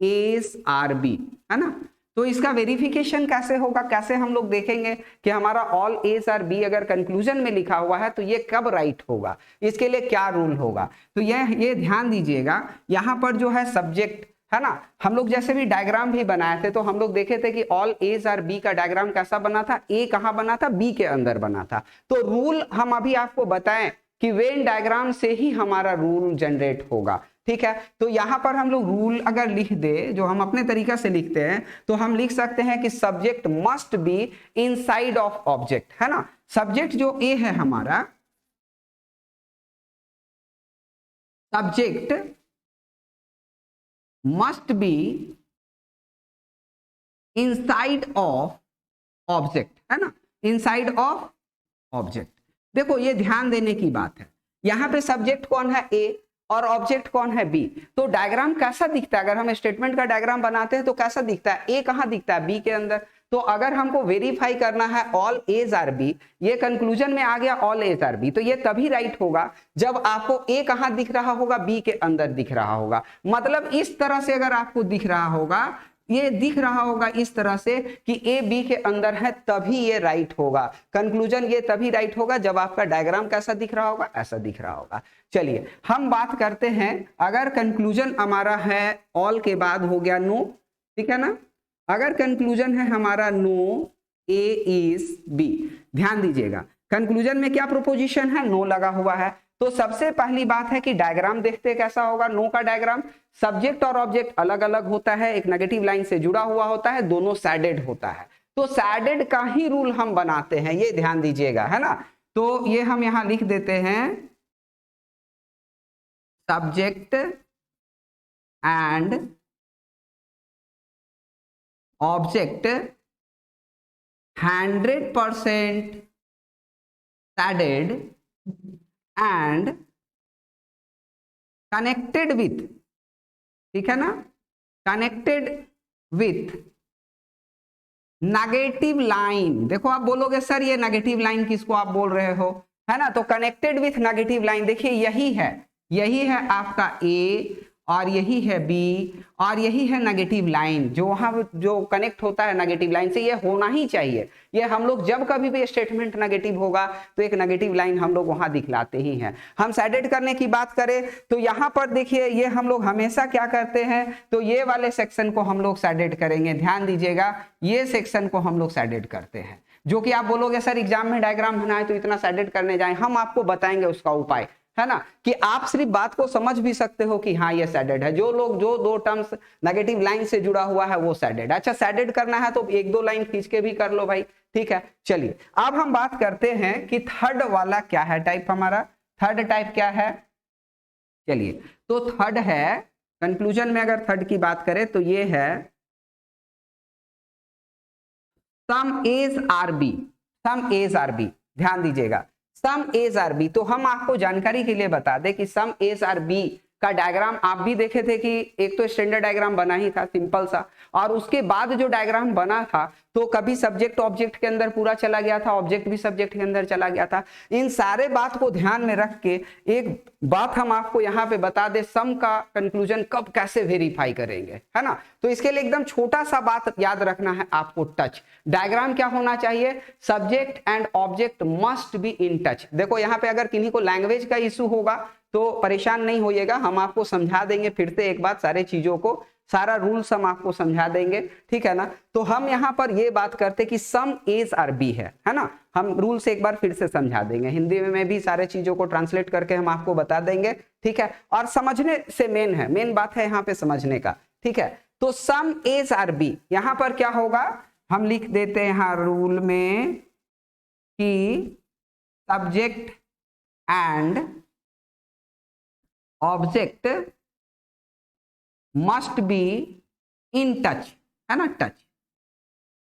एस आर बी, है ना, तो इसका वेरिफिकेशन कैसे होगा, कैसे हम लोग देखेंगे कि हमारा ऑल एज आर बी अगर कंक्लूजन में लिखा हुआ है तो ये कब राइट होगा, इसके लिए क्या रूल होगा। तो ये ध्यान दीजिएगा, यहाँ पर जो है सब्जेक्ट है ना, हम लोग जैसे भी डायग्राम भी बनाए थे तो हम लोग देखे थे कि ऑल एज आर बी का डायग्राम कैसा बना था, ए कहाँ बना था, बी के अंदर बना था। तो रूल हम अभी आपको बताएं कि वेन डायग्राम से ही हमारा रूल जनरेट होगा, ठीक है। तो यहां पर हम लोग रूल अगर लिख दे, जो हम अपने तरीका से लिखते हैं, तो हम लिख सकते हैं कि subject must be inside of object, है ना। सब्जेक्ट जो ए है हमारा, subject must be inside of object, है ना, इनसाइड ऑफ ऑब्जेक्ट। देखो ये ध्यान देने की बात है, यहां पे सब्जेक्ट कौन है, ए, और ऑब्जेक्ट कौन है, बी। तो डायग्राम कैसा दिखता है, अगर हम स्टेटमेंट का डायग्राम बनाते हैं तो कैसा दिखता है, ए कहां दिखता है, बी के अंदर। तो अगर हमको वेरीफाई करना है ऑल एज आर बी, ये कंक्लूजन में आ गया ऑल एज आर बी, तो ये तभी राइट होगा जब आपको ए कहां दिख रहा होगा, बी के अंदर दिख रहा होगा। मतलब इस तरह से अगर आपको दिख रहा होगा, ये दिख रहा होगा इस तरह से कि ए बी के अंदर है, तभी ये राइट होगा। कंक्लूजन ये तभी राइट होगा जब आपका डायग्राम कैसा दिख रहा होगा, ऐसा दिख रहा होगा। चलिए हम बात करते हैं, अगर कंक्लूजन हमारा है ऑल के बाद हो गया नो, ठीक है ना। अगर कंक्लूजन है हमारा नो ए इज बी, ध्यान दीजिएगा कंक्लूजन में क्या प्रोपोजिशन है, नो लगा हुआ है। तो सबसे पहली बात है कि डायग्राम देखते कैसा होगा, नो का डायग्राम, सब्जेक्ट और ऑब्जेक्ट अलग अलग होता है, एक नेगेटिव लाइन से जुड़ा हुआ होता है, दोनों सैडेड होता है। तो सैडेड का ही रूल हम बनाते हैं, ये ध्यान दीजिएगा, है ना। तो ये हम यहां लिख देते हैं, subject and object 100% shaded and connected with, ठीक है ना, कनेक्टेड विथ नेगेटिव लाइन। देखो आप बोलोगे सर ये नेगेटिव लाइन किसको आप बोल रहे हो, है ना। तो कनेक्टेड विथ नेगेटिव लाइन, देखिए यही है आपका ए, और यही है बी, और यही है नेगेटिव लाइन, जो वहां जो कनेक्ट होता है नेगेटिव लाइन से, ये होना ही चाहिए। ये हम लोग जब कभी भी स्टेटमेंट नेगेटिव होगा तो एक नेगेटिव लाइन हम लोग वहां दिखलाते ही हैं। हम सैडेड करने की बात करें तो यहां पर देखिए, ये हम लोग हमेशा क्या करते हैं, तो ये वाले सेक्शन को हम लोग सैडेड करेंगे। ध्यान दीजिएगा, ये सेक्शन को हम लोग सैडेड करते हैं। जो कि आप बोलोगे सर एग्जाम में डायग्राम बनाए तो इतना सैडेड करने जाए, हम आपको बताएंगे उसका उपाय, है ना, कि आप सिर्फ बात को समझ भी सकते हो कि हाँ ये सैडेड है। जो लोग जो दो टर्म्स नेगेटिव लाइन से जुड़ा हुआ है वो सैडेड। अच्छा सैडेड करना है तो एक दो लाइन खींच के भी कर लो भाई, ठीक है। चलिए अब हम बात करते हैं कि थर्ड वाला क्या है टाइप, हमारा थर्ड टाइप क्या है। चलिए तो थर्ड है, कंक्लूजन में अगर थर्ड की बात करें तो ये है सम A's are B, some A's are B. ध्यान दीजिएगा, सम एज आर बी। तो हम आपको जानकारी के लिए बता दें कि सम एज आर बी का डायग्राम आप भी देखे थे कि एक तो स्टैंडर्ड डायग्राम बना ही था सिंपल सा, और उसके बाद जो डायग्राम बना था तो कभी सब्जेक्ट ऑब्जेक्ट के अंदर पूरा चला गया था, ऑब्जेक्ट भी सब्जेक्ट के अंदर चला गया था। इन सारे बात को ध्यान में रख के एक बात हम आपको यहाँ पे बता दे, सम का कंक्लूजन कब कैसे वेरीफाई करेंगे, है ना। तो इसके लिए एकदम छोटा सा बात याद रखना है आपको, टच। डायग्राम क्या होना चाहिए, subject and object must be in touch. देखो यहाँ पे अगर किन्हीं को लैंग्वेज का इशू होगा तो परेशान नहीं होइएगा, हम आपको समझा देंगे फिर से एक बार सारे चीजों को, सारा रूल्स हम आपको समझा देंगे, ठीक है ना। तो हम यहाँ पर ये बात करते कि सम एज आर बी है ना, हम रूल से एक बार फिर से समझा देंगे, हिंदी में भी सारे चीजों को ट्रांसलेट करके हम आपको बता देंगे, ठीक है। और समझने से मेन बात है यहाँ पे समझने का, ठीक है। तो सम एज आर बी, यहाँ पर क्या होगा, हम लिख देते हैं यहाँ रूल में कि subject and object must be in touch, है ना, टच।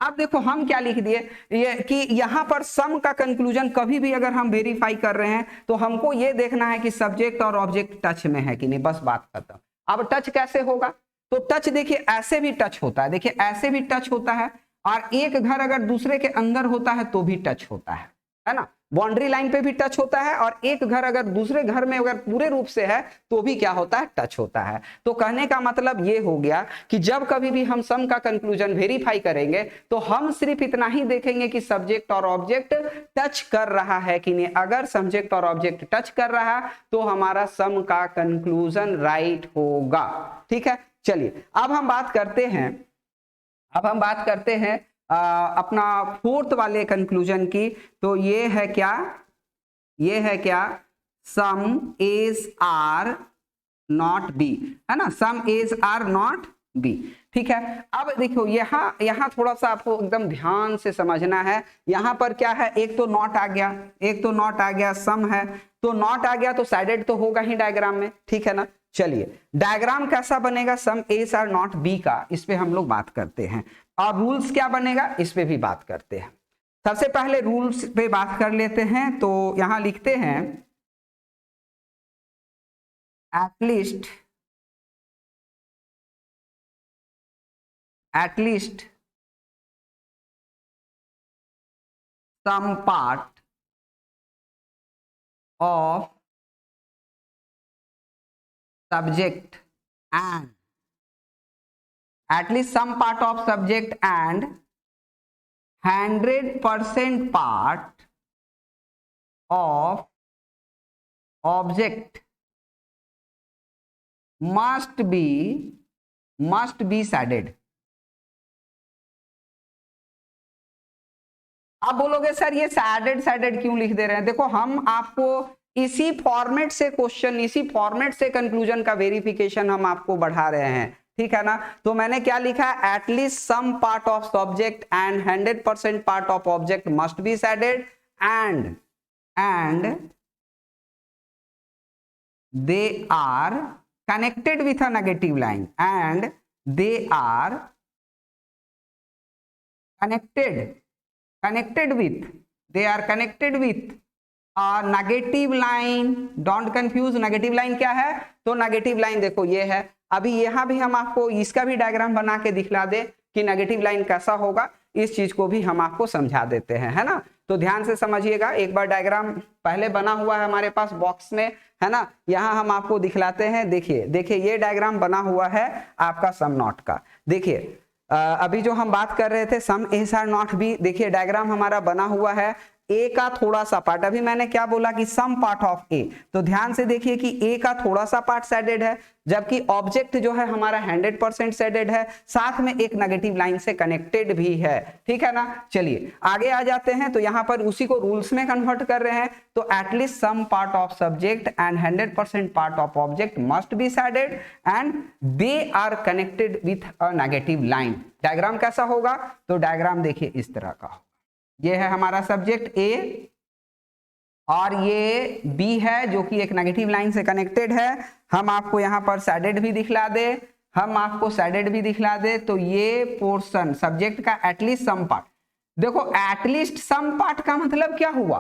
अब देखो हम क्या लिख दिए, ये कि यहां पर सम का कंक्लूजन कभी भी अगर हम वेरीफाई कर रहे हैं तो हमको ये देखना है कि सब्जेक्ट और ऑब्जेक्ट टच में है कि नहीं, बस बात खत्म। अब टच कैसे होगा, तो टच देखिए ऐसे भी टच होता है, देखिए ऐसे भी टच होता है, और एक घर अगर दूसरे के अंदर होता है तो भी टच होता है, है ना, बाउंड्री लाइन पे भी टच होता है, और एक घर अगर दूसरे घर में अगर पूरे रूप से है तो भी क्या होता है, टच होता है। तो कहने का मतलब ये हो गया कि जब कभी भी हम सम का कंक्लूजन वेरीफाई करेंगे तो हम सिर्फ इतना ही देखेंगे कि सब्जेक्ट और ऑब्जेक्ट टच कर रहा है कि नहीं। अगर सब्जेक्ट और ऑब्जेक्ट टच कर रहा है तो हमारा सम का कंक्लूजन राइट होगा। ठीक है, चलिए अब हम बात करते हैं अपना फोर्थ वाले कंक्लूजन की। तो ये है क्या, some is are not B, है ना, some is are not B. ठीक है, अब देखो यहाँ थोड़ा सा आपको एकदम ध्यान से समझना है। यहाँ पर क्या है, एक तो नॉट आ गया, सम है तो नॉट आ गया तो साइडेड तो होगा ही डायग्राम में। ठीक है ना, चलिए डायग्राम कैसा बनेगा some is are not B का, इस पे हम लोग बात करते हैं। और रूल्स क्या बनेगा इस पे भी बात करते हैं। सबसे पहले रूल्स पे बात कर लेते हैं। तो यहां लिखते हैं at least some part of subject and at least some part of subject and 100% part of object must be shaded। आप बोलोगे सर ये सैडेड क्यों लिख दे रहे हैं। देखो हम आपको इसी फॉर्मेट से क्वेश्चन, इसी फॉर्मेट से कंक्लूजन का वेरिफिकेशन हम आपको बढ़ा रहे हैं। ठीक है ना, तो मैंने क्या लिखा है, at least some part of subject and 100% part of object must be shaded and they are connected with a negative line and they are connected with a negative line। Don't confuse, negative line क्या है, तो negative line देखो ये है। अभी यहाँ भी हम आपको इसका भी डायग्राम बना के दिखला दे कि नेगेटिव लाइन कैसा होगा, इस चीज को भी हम आपको समझा देते हैं, है ना। तो ध्यान से समझिएगा, एक बार डायग्राम पहले बना हुआ है हमारे पास बॉक्स में, है ना, यहाँ हम आपको दिखलाते हैं। देखिए ये डायग्राम बना हुआ है आपका सम नॉट का। देखिए अभी जो हम बात कर रहे थे some is are not B, देखिए डायग्राम हमारा बना हुआ है ए का थोड़ा सा पार्ट। अभी मैंने क्या बोला कि सम पार्ट ऑफ ए, तो ध्यान से देखिए कि ए का थोड़ा सा पार्ट सैडेड है, जबकि ऑब्जेक्ट जो है हमारा 100% सैडेड है, साथ में एक नेगेटिव लाइन से कनेक्टेड भी है। ठीक है ना, चलिए आगे आ जाते हैं। तो यहाँ पर उसी को रूल्स में कन्वर्ट कर रहे हैं। तो at least some part of subject and 100% part of object must be shaded and they are connected with a negative line. Diagram कैसा होगा, तो डायग्राम देखिए इस तरह का, ये है हमारा सब्जेक्ट ए और ये बी है जो कि एक नेगेटिव लाइन से कनेक्टेड है। हम आपको यहाँ पर सैडेड भी दिखला दे, तो ये पोर्शन सब्जेक्ट का एटलीस्ट सम पार्ट। देखो एटलीस्ट सम पार्ट का मतलब क्या हुआ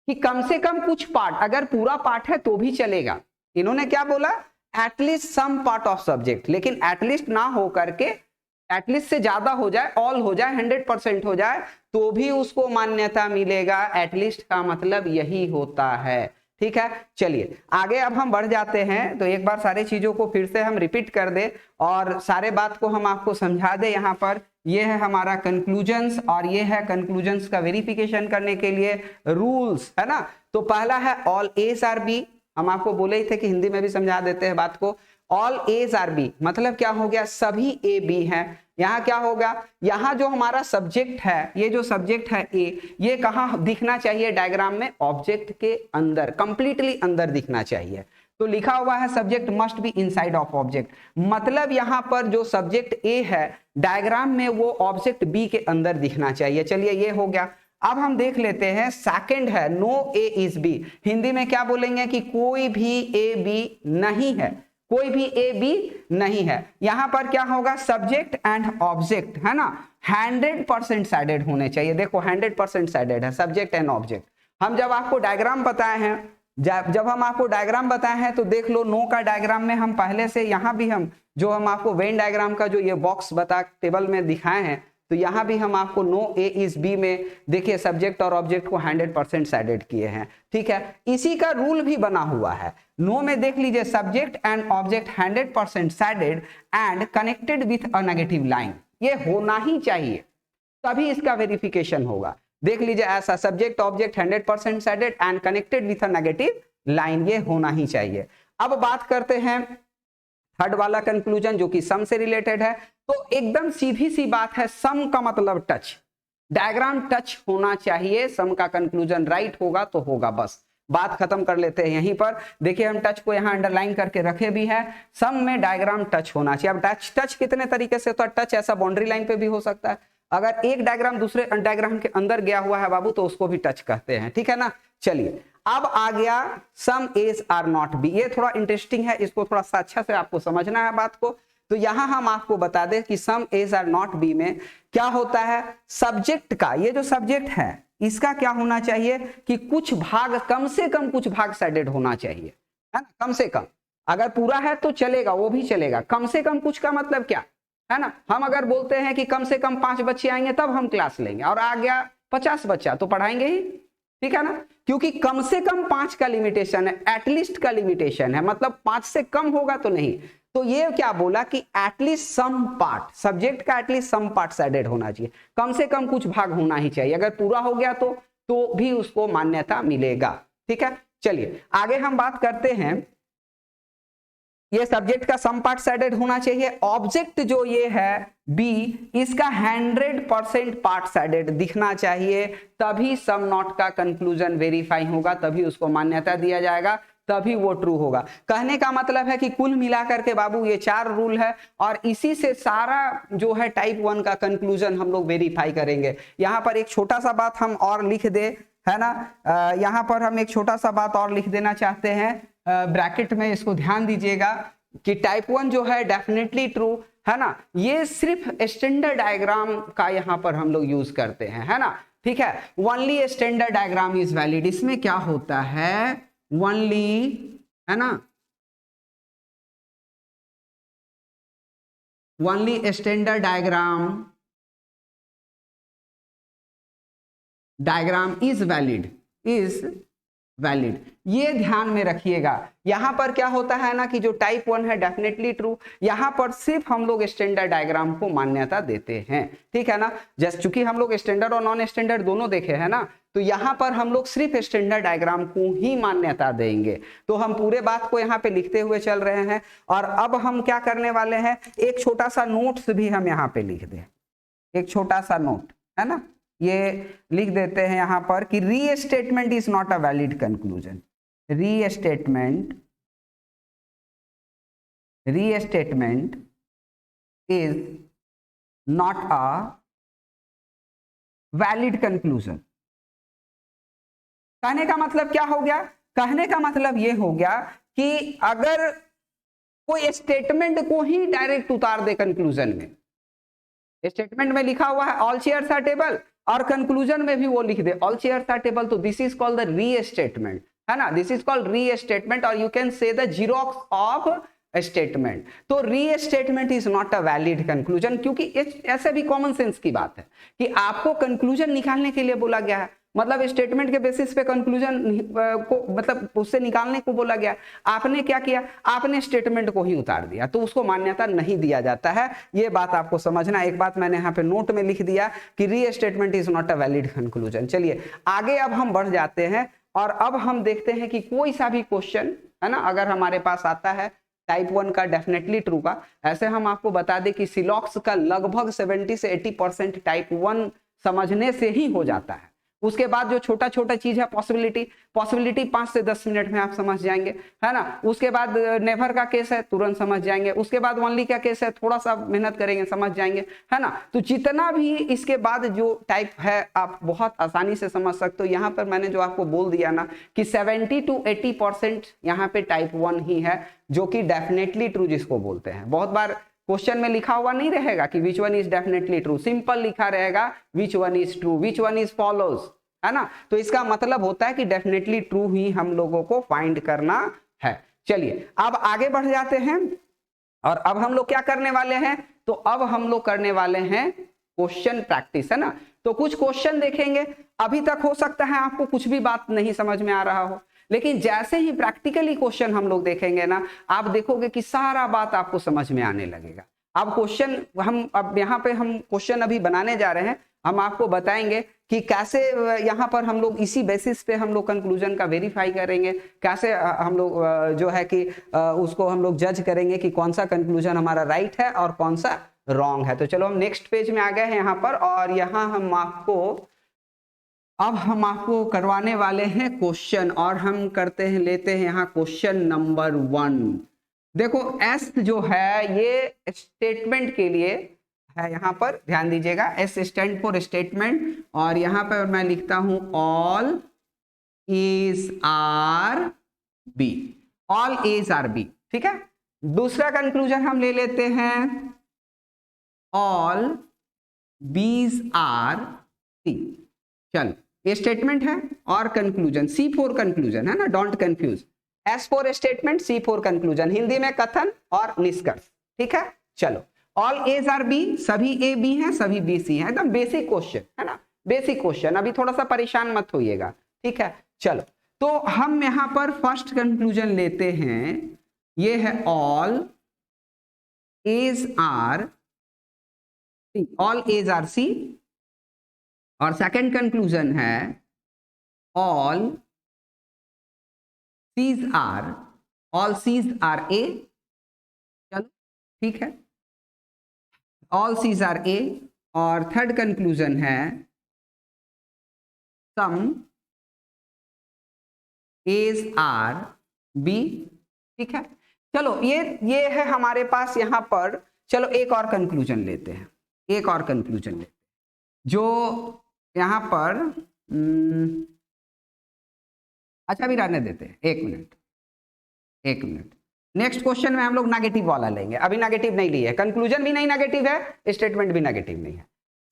कि कम से कम कुछ पार्ट, अगर पूरा पार्ट है तो भी चलेगा। इन्होंने क्या बोला, at least some part of subject, लेकिन एटलीस्ट ना हो करके एटलीस्ट से ज्यादा हो जाए, ऑल हो जाए, 100% हो जाए तो भी उसको मान्यता मिलेगा। एटलीस्ट का मतलब यही होता है। ठीक है, चलिए आगे अब हम बढ़ जाते हैं। तो एक बार सारी चीजों को फिर से हम रिपीट कर दे और सारे बात को हम आपको समझा दे। यहाँ पर ये है हमारा कंक्लूजन्स और ये है कंक्लूजन्स का वेरिफिकेशन करने के लिए रूल्स, है ना। तो पहला है ऑल एज आर बी, हम आपको बोले ही थे कि हिंदी में भी समझा देते हैं बात को। ऑल एज आर बी मतलब क्या हो गया, सभी ए बी हैं। यहाँ क्या होगा, यहाँ जो हमारा सब्जेक्ट है, ये जो सब्जेक्ट है ए, ये कहाँ दिखना चाहिए डायग्राम में, ऑब्जेक्ट के अंदर, कंप्लीटली अंदर दिखना चाहिए। तो लिखा हुआ है subject must be inside of object, मतलब यहाँ पर जो सब्जेक्ट ए है डायग्राम में वो ऑब्जेक्ट बी के अंदर दिखना चाहिए। चलिए ये हो गया। अब हम देख लेते हैं सेकंड है no A is B, Hindi में क्या बोलेंगे कि कोई भी ए बी नहीं है, कोई भी ए बी नहीं है। यहां पर क्या होगा, सब्जेक्ट एंड ऑब्जेक्ट, है ना, 100% साइडेड होने चाहिए। देखो 100% साइडेड है सब्जेक्ट एंड ऑब्जेक्ट। हम जब आपको डायग्राम बताए हैं, जब हम आपको डायग्राम बताए हैं तो देख लो नो का डायग्राम में हम पहले से, यहां भी हम जो हम आपको वेन डायग्राम का जो ये बॉक्स बता टेबल में दिखाए हैं, तो यहाँ भी हम आपको नो ए इज बी में देखिए सब्जेक्ट और ऑब्जेक्ट को 100% साइडेड किए हैं, ठीक है। इसी का रूल भी बना हुआ है, नो में देख लीजिए subject and object 100% sided and connected with a negative line, ये होना ही चाहिए तभी इसका वेरिफिकेशन होगा। देख लीजिए ऐसा subject object 100% sided and connected with a negative line, ये होना ही चाहिए। अब बात करते हैं थर्ड वाला कंक्लूजन जो कि सम से रिलेटेड है। तो एकदम सीधी सी बात है, सम का मतलब टच, डायग्राम टच होना चाहिए, सम का कंक्लूजन राइट होगा तो होगा, बस बात खत्म कर लेते हैं यहीं पर। देखिए हम टच को यहाँ अंडरलाइन करके रखे भी है, सम में डायग्राम टच होना चाहिए। अब टच कितने तरीके से होता है, टच ऐसा बाउंड्री लाइन पे भी हो सकता है, अगर एक डायग्राम दूसरे डायग्राम के अंदर गया हुआ है बाबू तो उसको भी टच कहते हैं, ठीक है ना। चलिए अब आ गया सम एज आर नॉट बी, ये थोड़ा इंटरेस्टिंग है, इसको थोड़ा सा अच्छा से आपको समझना है बात को। तो यहां हम आपको बता दें कि some A's are not B में क्या होता है, सब्जेक्ट का, ये जो सब्जेक्ट है इसका क्या होना चाहिए कि कुछ भाग, कम से कम कुछ भाग साइडेड होना चाहिए, है ना, कम से कम। अगर पूरा है तो चलेगा, वो भी चलेगा, कम से कम कुछ का मतलब क्या है ना। हम अगर बोलते हैं कि कम से कम 5 बच्चे आएंगे तब हम क्लास लेंगे, और आ गया 50 बच्चा तो पढ़ाएंगे ही, ठीक है ना, क्योंकि कम से कम 5 का लिमिटेशन है, एटलीस्ट का लिमिटेशन है, मतलब 5 से कम होगा तो नहीं। तो ये क्या बोला कि एटलीस्ट सम पार्ट, सब्जेक्ट का एटलीस्ट सम पार्ट साइडेड होना चाहिए, कम से कम कुछ भाग होना ही चाहिए, अगर पूरा हो गया तो भी उसको मान्यता मिलेगा, ठीक है। चलिए आगे हम बात करते हैं, ये सब्जेक्ट का सम पार्ट साइडेड होना चाहिए, ऑब्जेक्ट जो ये है बी, इसका 100% पार्ट साइडेड दिखना चाहिए, तभी सम नॉट का कंक्लूजन वेरीफाई होगा, तभी उसको मान्यता दिया जाएगा, तभी वो ट्रू होगा। कहने का मतलब है कि कुल मिलाकर के बाबू ये 4 रूल है, और इसी से सारा जो है टाइप 1 का कंक्लूजन हम लोग वेरीफाई करेंगे। यहाँ पर एक छोटा सा बात हम और लिख दे, है ना, यहाँ पर हम एक छोटा सा बात और लिख देना चाहते हैं ब्रैकेट में, इसको ध्यान दीजिएगा कि टाइप 1 जो है डेफिनेटली ट्रू, है ना, ये सिर्फ स्टैंडर्ड डायग्राम का यहाँ पर हम लोग यूज करते हैं, है ना, ठीक है। Only standard diagram is valid, इसमें क्या होता है ओनली, है ना, only standard diagram is valid, ये ध्यान में रखिएगा। यहां पर क्या होता है ना कि जो टाइप 1 है डेफिनेटली ट्रू, यहां पर सिर्फ हम लोग स्टैंडर्ड डायग्राम को मान्यता देते हैं, ठीक है ना। जस्ट चूंकि हम लोग स्टैंडर्ड और नॉन स्टैंडर्ड दोनों देखे हैं ना, तो यहां पर हम लोग सिर्फ स्टैंडर्ड डायग्राम को ही मान्यता देंगे। तो हम पूरे बात को यहाँ पे लिखते हुए चल रहे हैं, और अब हम क्या करने वाले हैं, एक छोटा सा नोट्स भी हम यहाँ पे लिख दें, एक छोटा सा नोट, है ना, ये लिख देते हैं यहां पर कि restatement is not a valid conclusion, restatement is not a valid conclusion. कहने का मतलब क्या हो गया, कहने का मतलब ये हो गया कि अगर कोई स्टेटमेंट को ही डायरेक्ट उतार दे कंक्लूजन में, स्टेटमेंट में लिखा हुआ है ऑल चेयर्स आर टेबल, और कंक्लूजन में भी वो लिख दे ऑल चेयर्स आर टेबल, तो this is called the restatement, है ना, दिस इज कॉल्ड रीस्टेटमेंट, और you can say the Xerox of statement. तो restatement is not a valid conclusion, क्योंकि ऐसे भी कॉमन सेंस की बात है कि आपको कंक्लूजन निकालने के लिए बोला गया है, मतलब स्टेटमेंट के बेसिस पे कंक्लूजन को मतलब उससे निकालने को बोला गया, आपने क्या किया, आपने स्टेटमेंट को ही उतार दिया, तो उसको मान्यता नहीं दिया जाता है। ये बात आपको समझना। एक बात मैंने यहाँ पे नोट में लिख दिया कि restatement is not a valid conclusion. चलिए आगे अब हम बढ़ जाते हैं, और अब हम देखते हैं कि कोई सा भी क्वेश्चन, है ना, अगर हमारे पास आता है टाइप 1 का डेफिनेटली ट्रू का, ऐसे हम आपको बता दें कि सिलॉक्स का लगभग 70 से 80% टाइप 1 समझने से ही हो जाता है। उसके बाद जो छोटा छोटा चीज है पॉसिबिलिटी 5 से 10 मिनट में आप समझ जाएंगे, है ना। उसके बाद नेवर का केस है, तुरंत समझ जाएंगे। उसके बाद ओनली का केस है, थोड़ा सा मेहनत करेंगे समझ जाएंगे, है ना। तो जितना भी इसके बाद जो टाइप है आप बहुत आसानी से समझ सकते हो। यहाँ पर मैंने जो आपको बोल दिया ना कि 70 to 80% यहाँ पे टाइप 1 ही है, जो कि डेफिनेटली ट्रू जिसको बोलते हैं। बहुत बार क्वेश्चन में लिखा हुआ नहीं रहेगा कि which one is definitely true, simple लिखा रहेगा which one is true, which one is follows, है ना। तो इसका मतलब होता है कि डेफिनेटली ट्रू ही हम लोगों को फाइंड करना है। चलिए अब आगे बढ़ जाते हैं, और अब हम लोग क्या करने वाले हैं, तो अब हम लोग करने वाले हैं क्वेश्चन प्रैक्टिस, है ना। तो कुछ क्वेश्चन देखेंगे, अभी तक हो सकता है आपको कुछ भी बात नहीं समझ में आ रहा हो, लेकिन जैसे ही प्रैक्टिकली क्वेश्चन हम लोग देखेंगे ना, आप देखोगे कि सारा बात आपको समझ में आने लगेगा। अब क्वेश्चन अब यहाँ पे हम क्वेश्चन अभी बनाने जा रहे हैं, हम आपको बताएंगे कि कैसे यहाँ पर हम लोग इसी बेसिस पे हम लोग कंक्लूजन का वेरीफाई करेंगे, कैसे हम लोग जो है कि उसको हम लोग जज करेंगे कि कौन सा कंक्लूजन हमारा राइट है और कौन सा रॉन्ग है। तो चलो हम नेक्स्ट पेज में आ गए हैं यहाँ पर, और यहाँ हम आपको करवाने वाले हैं क्वेश्चन, और हम करते हैं, लेते हैं यहाँ क्वेश्चन नंबर 1। देखो एस जो है ये स्टेटमेंट के लिए है, यहाँ पर ध्यान दीजिएगा, एस स्टैंड फॉर स्टेटमेंट, और यहाँ पर मैं लिखता हूं all A's are B, all A's are B, ठीक है। दूसरा कंक्लूजन हम ले लेते हैं ऑल बीज आर सी। चलो ये स्टेटमेंट है और कंक्लूजन, सी फोर कंक्लूजन है ना, don't confuse, S for statement, C for conclusion, Hindi में कथन और निष्कर्ष, ठीक है। चलो ऑल एज आर बी, सभी ए बी हैं, सभी बी सी हैं, एकदम बेसिक क्वेश्चन है ना, बेसिक क्वेश्चन, अभी थोड़ा सा परेशान मत होइएगा, ठीक है। चलो तो हम यहां पर फर्स्ट कंक्लूजन लेते हैं, ये है all A's are C, all A's are C, और सेकंड कंक्लूजन है all C's are, all C's are A, चलो ठीक है, ऑल सीज आर ए, और थर्ड कंक्लूजन है सम एज आर बी, ठीक है। चलो ये है हमारे पास यहाँ पर। चलो एक और कंक्लूजन लेते हैं, एक और कंक्लूजन लेते हैं, जो यहाँ पर अच्छा भी रहने देते हैं, एक मिनट, नेक्स्ट क्वेश्चन में हम लोग नेगेटिव वाला लेंगे, अभी नेगेटिव नहीं लिए, कंक्लूजन भी नहीं नेगेटिव है, स्टेटमेंट भी नेगेटिव नहीं है।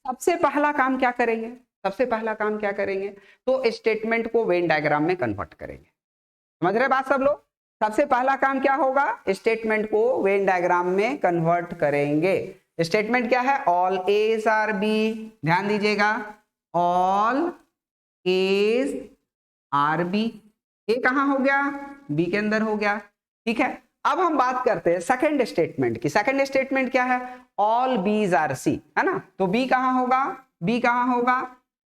सबसे पहला काम क्या करेंगे, सबसे पहला काम क्या करेंगे, तो स्टेटमेंट को वेन डायग्राम में कन्वर्ट करेंगे, समझ रहे बात सब लोग। सबसे पहला काम क्या होगा, स्टेटमेंट को वेन डायग्राम में कन्वर्ट करेंगे। स्टेटमेंट क्या है, ऑल एज आर बी, ध्यान दीजिएगा, ऑल एज आर बी, ए कहां हो गया, बी के अंदर हो गया, ठीक है। अब हम बात करते हैं सेकंड स्टेटमेंट की। सेकंड स्टेटमेंट क्या है, ऑल बीज आर सी, है ना, तो बी कहां होगा, बी कहां होगा,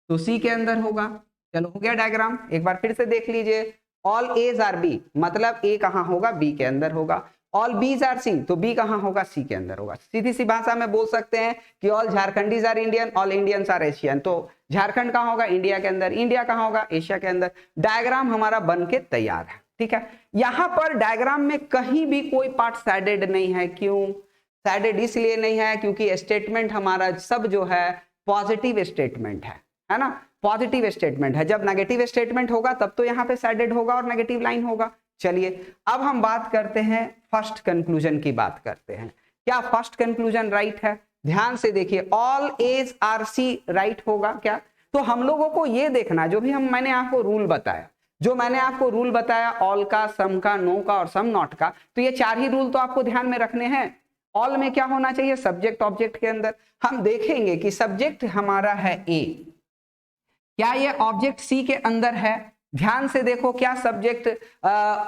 तो सी के अंदर होगा। चलो हो गया डायग्राम, एक बार फिर से देख लीजिए, ऑल एज आर बी मतलब ए कहां होगा, बी के अंदर होगा, ऑल बीज आर सी तो बी कहां होगा, सी के अंदर होगा। सीधी सी भाषा में बोल सकते हैं कि all Jharkhandis are Indian, all Indians are Asian, तो झारखंड कहां होगा, इंडिया के अंदर, इंडिया कहां होगा, एशिया के अंदर। डायग्राम हमारा बन के तैयार है, ठीक है। यहां पर डायग्राम में कहीं भी कोई पार्ट सैडेड नहीं है, क्यों सैडेड, इसलिए नहीं है क्योंकि स्टेटमेंट हमारा सब जो है पॉजिटिव स्टेटमेंट है ना, पॉजिटिव स्टेटमेंट है। जब नेगेटिव स्टेटमेंट होगा तब तो यहाँ पे सैडेड होगा और नेगेटिव लाइन होगा। चलिए अब हम बात करते हैं फर्स्ट कंक्लूजन की, बात करते हैं क्या फर्स्ट कंक्लूजन राइट है। ध्यान से देखिए, all A's are C right होगा क्या, तो हम लोगों को ये देखना, जो भी मैंने आपको रूल बताया, ऑल का, सम का, नो का और सम नॉट का, तो ये चार ही रूल तो आपको ध्यान में रखने हैं। ऑल में क्या होना चाहिए, सब्जेक्ट ऑब्जेक्ट के अंदर। हम देखेंगे कि सब्जेक्ट हमारा है ए, क्या ये ऑब्जेक्ट सी के अंदर है, ध्यान से देखो, क्या सब्जेक्ट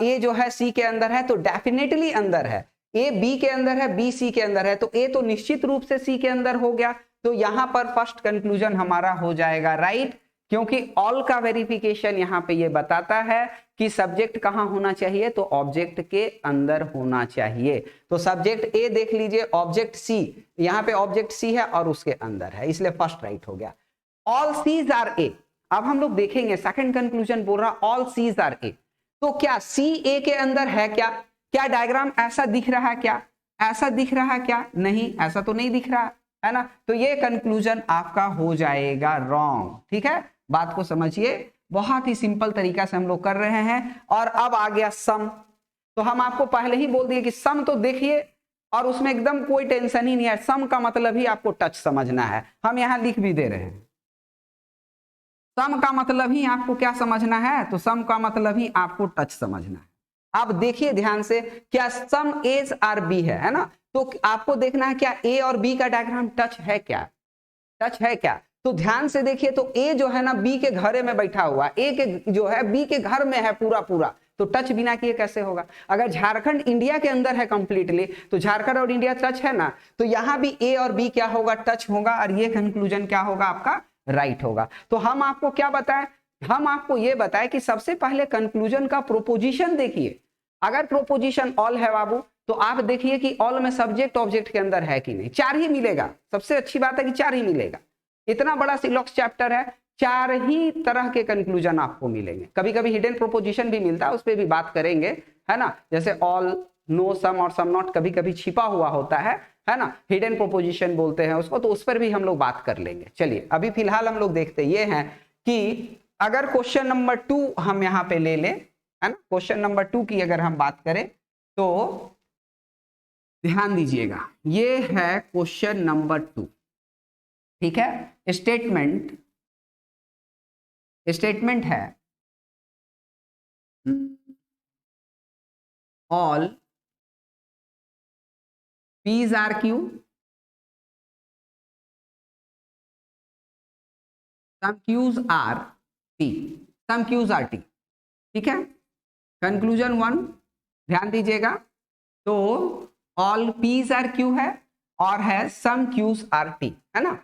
ए जो है सी के अंदर है, तो डेफिनेटली अंदर है। ए बी के अंदर है, बी सी के अंदर है, तो ए तो निश्चित रूप से सी के अंदर हो गया। तो यहां पर फर्स्ट कंक्लूजन हमारा हो जाएगा राइट, क्योंकि ऑल का वेरिफिकेशन यहां पे ये बताता है कि सब्जेक्ट कहां होना चाहिए, तो ऑब्जेक्ट के अंदर होना चाहिए। तो सब्जेक्ट ए देख लीजिए, ऑब्जेक्ट सी, यहां पे ऑब्जेक्ट सी है और उसके अंदर है, इसलिए फर्स्ट राइट हो गया। ऑल सीज आर ए, अब हम लोग देखेंगे सेकंड कंक्लूजन बोल रहा ऑल सीज आर ए, तो क्या सी ए के अंदर है क्या, क्या डायग्राम ऐसा दिख रहा है क्या, ऐसा दिख रहा है क्या, नहीं ऐसा तो नहीं दिख रहा है ना, तो ये कंक्लूजन आपका हो जाएगा रॉन्ग, ठीक है। बात को समझिए, बहुत ही सिंपल तरीका से हम लोग कर रहे हैं। और अब आ गया सम, तो हम आपको पहले ही बोल दिए कि सम तो देखिए, और उसमें एकदम कोई टेंशन ही नहीं है, सम का मतलब ही आपको टच समझना है, हम यहां लिख भी दे रहे हैं, सम का मतलब ही आपको क्या समझना है, तो सम का मतलब ही आपको टच समझना है। अब देखिए ध्यान से, क्या सम एज आर बी है ना, तो आपको देखना है क्या ए और बी का डायग्राम टच है क्या, टच है क्या? तो ध्यान से देखिए, तो ए जो है ना बी के घरे में बैठा हुआ, ए के जो है बी के घर में है पूरा पूरा, तो टच बिना किए कैसे होगा? अगर झारखंड इंडिया के अंदर है कंप्लीटली, तो झारखंड और इंडिया टच है ना, तो यहां भी ए और बी क्या होगा? टच होगा, और ये कंक्लूजन क्या होगा आपका? राइट होगा। तो हम आपको क्या बताएं? हम आपको ये बताएं कि सबसे पहले कंक्लूजन का प्रोपोजिशन देखिए। अगर प्रोपोजिशन ऑल है बाबू, तो आप देखिए कि ऑल में सब्जेक्ट ऑब्जेक्ट के अंदर है कि नहीं। 4 ही मिलेगा, सबसे अच्छी बात है कि 4 ही मिलेगा। इतना बड़ा सिलॉक्स चैप्टर है, 4 ही तरह के कंक्लूजन आपको मिलेंगे। कभी कभी हिडन प्रोपोजिशन भी मिलता है, उस पर भी बात करेंगे, है ना। जैसे ऑल, नो, सम और सम नॉट कभी कभी छिपा हुआ होता है ना, हिडन प्रोपोजिशन बोलते हैं उसको, तो उस पर भी हम लोग बात कर लेंगे। चलिए अभी फिलहाल हम लोग देखते ये हैं कि अगर क्वेश्चन नंबर 2 हम यहाँ पे ले लें, है ना, क्वेश्चन नंबर 2 की अगर हम बात करें तो ध्यान दीजिएगा, ये है क्वेश्चन नंबर 2, ठीक है। स्टेटमेंट है all P's are Q, some Q's are T, some Q's are T, ठीक है। कंक्लूजन 1 ध्यान दीजिएगा, तो ऑल पीज आर क्यू है और है सम क्यूज आर टी, है ना।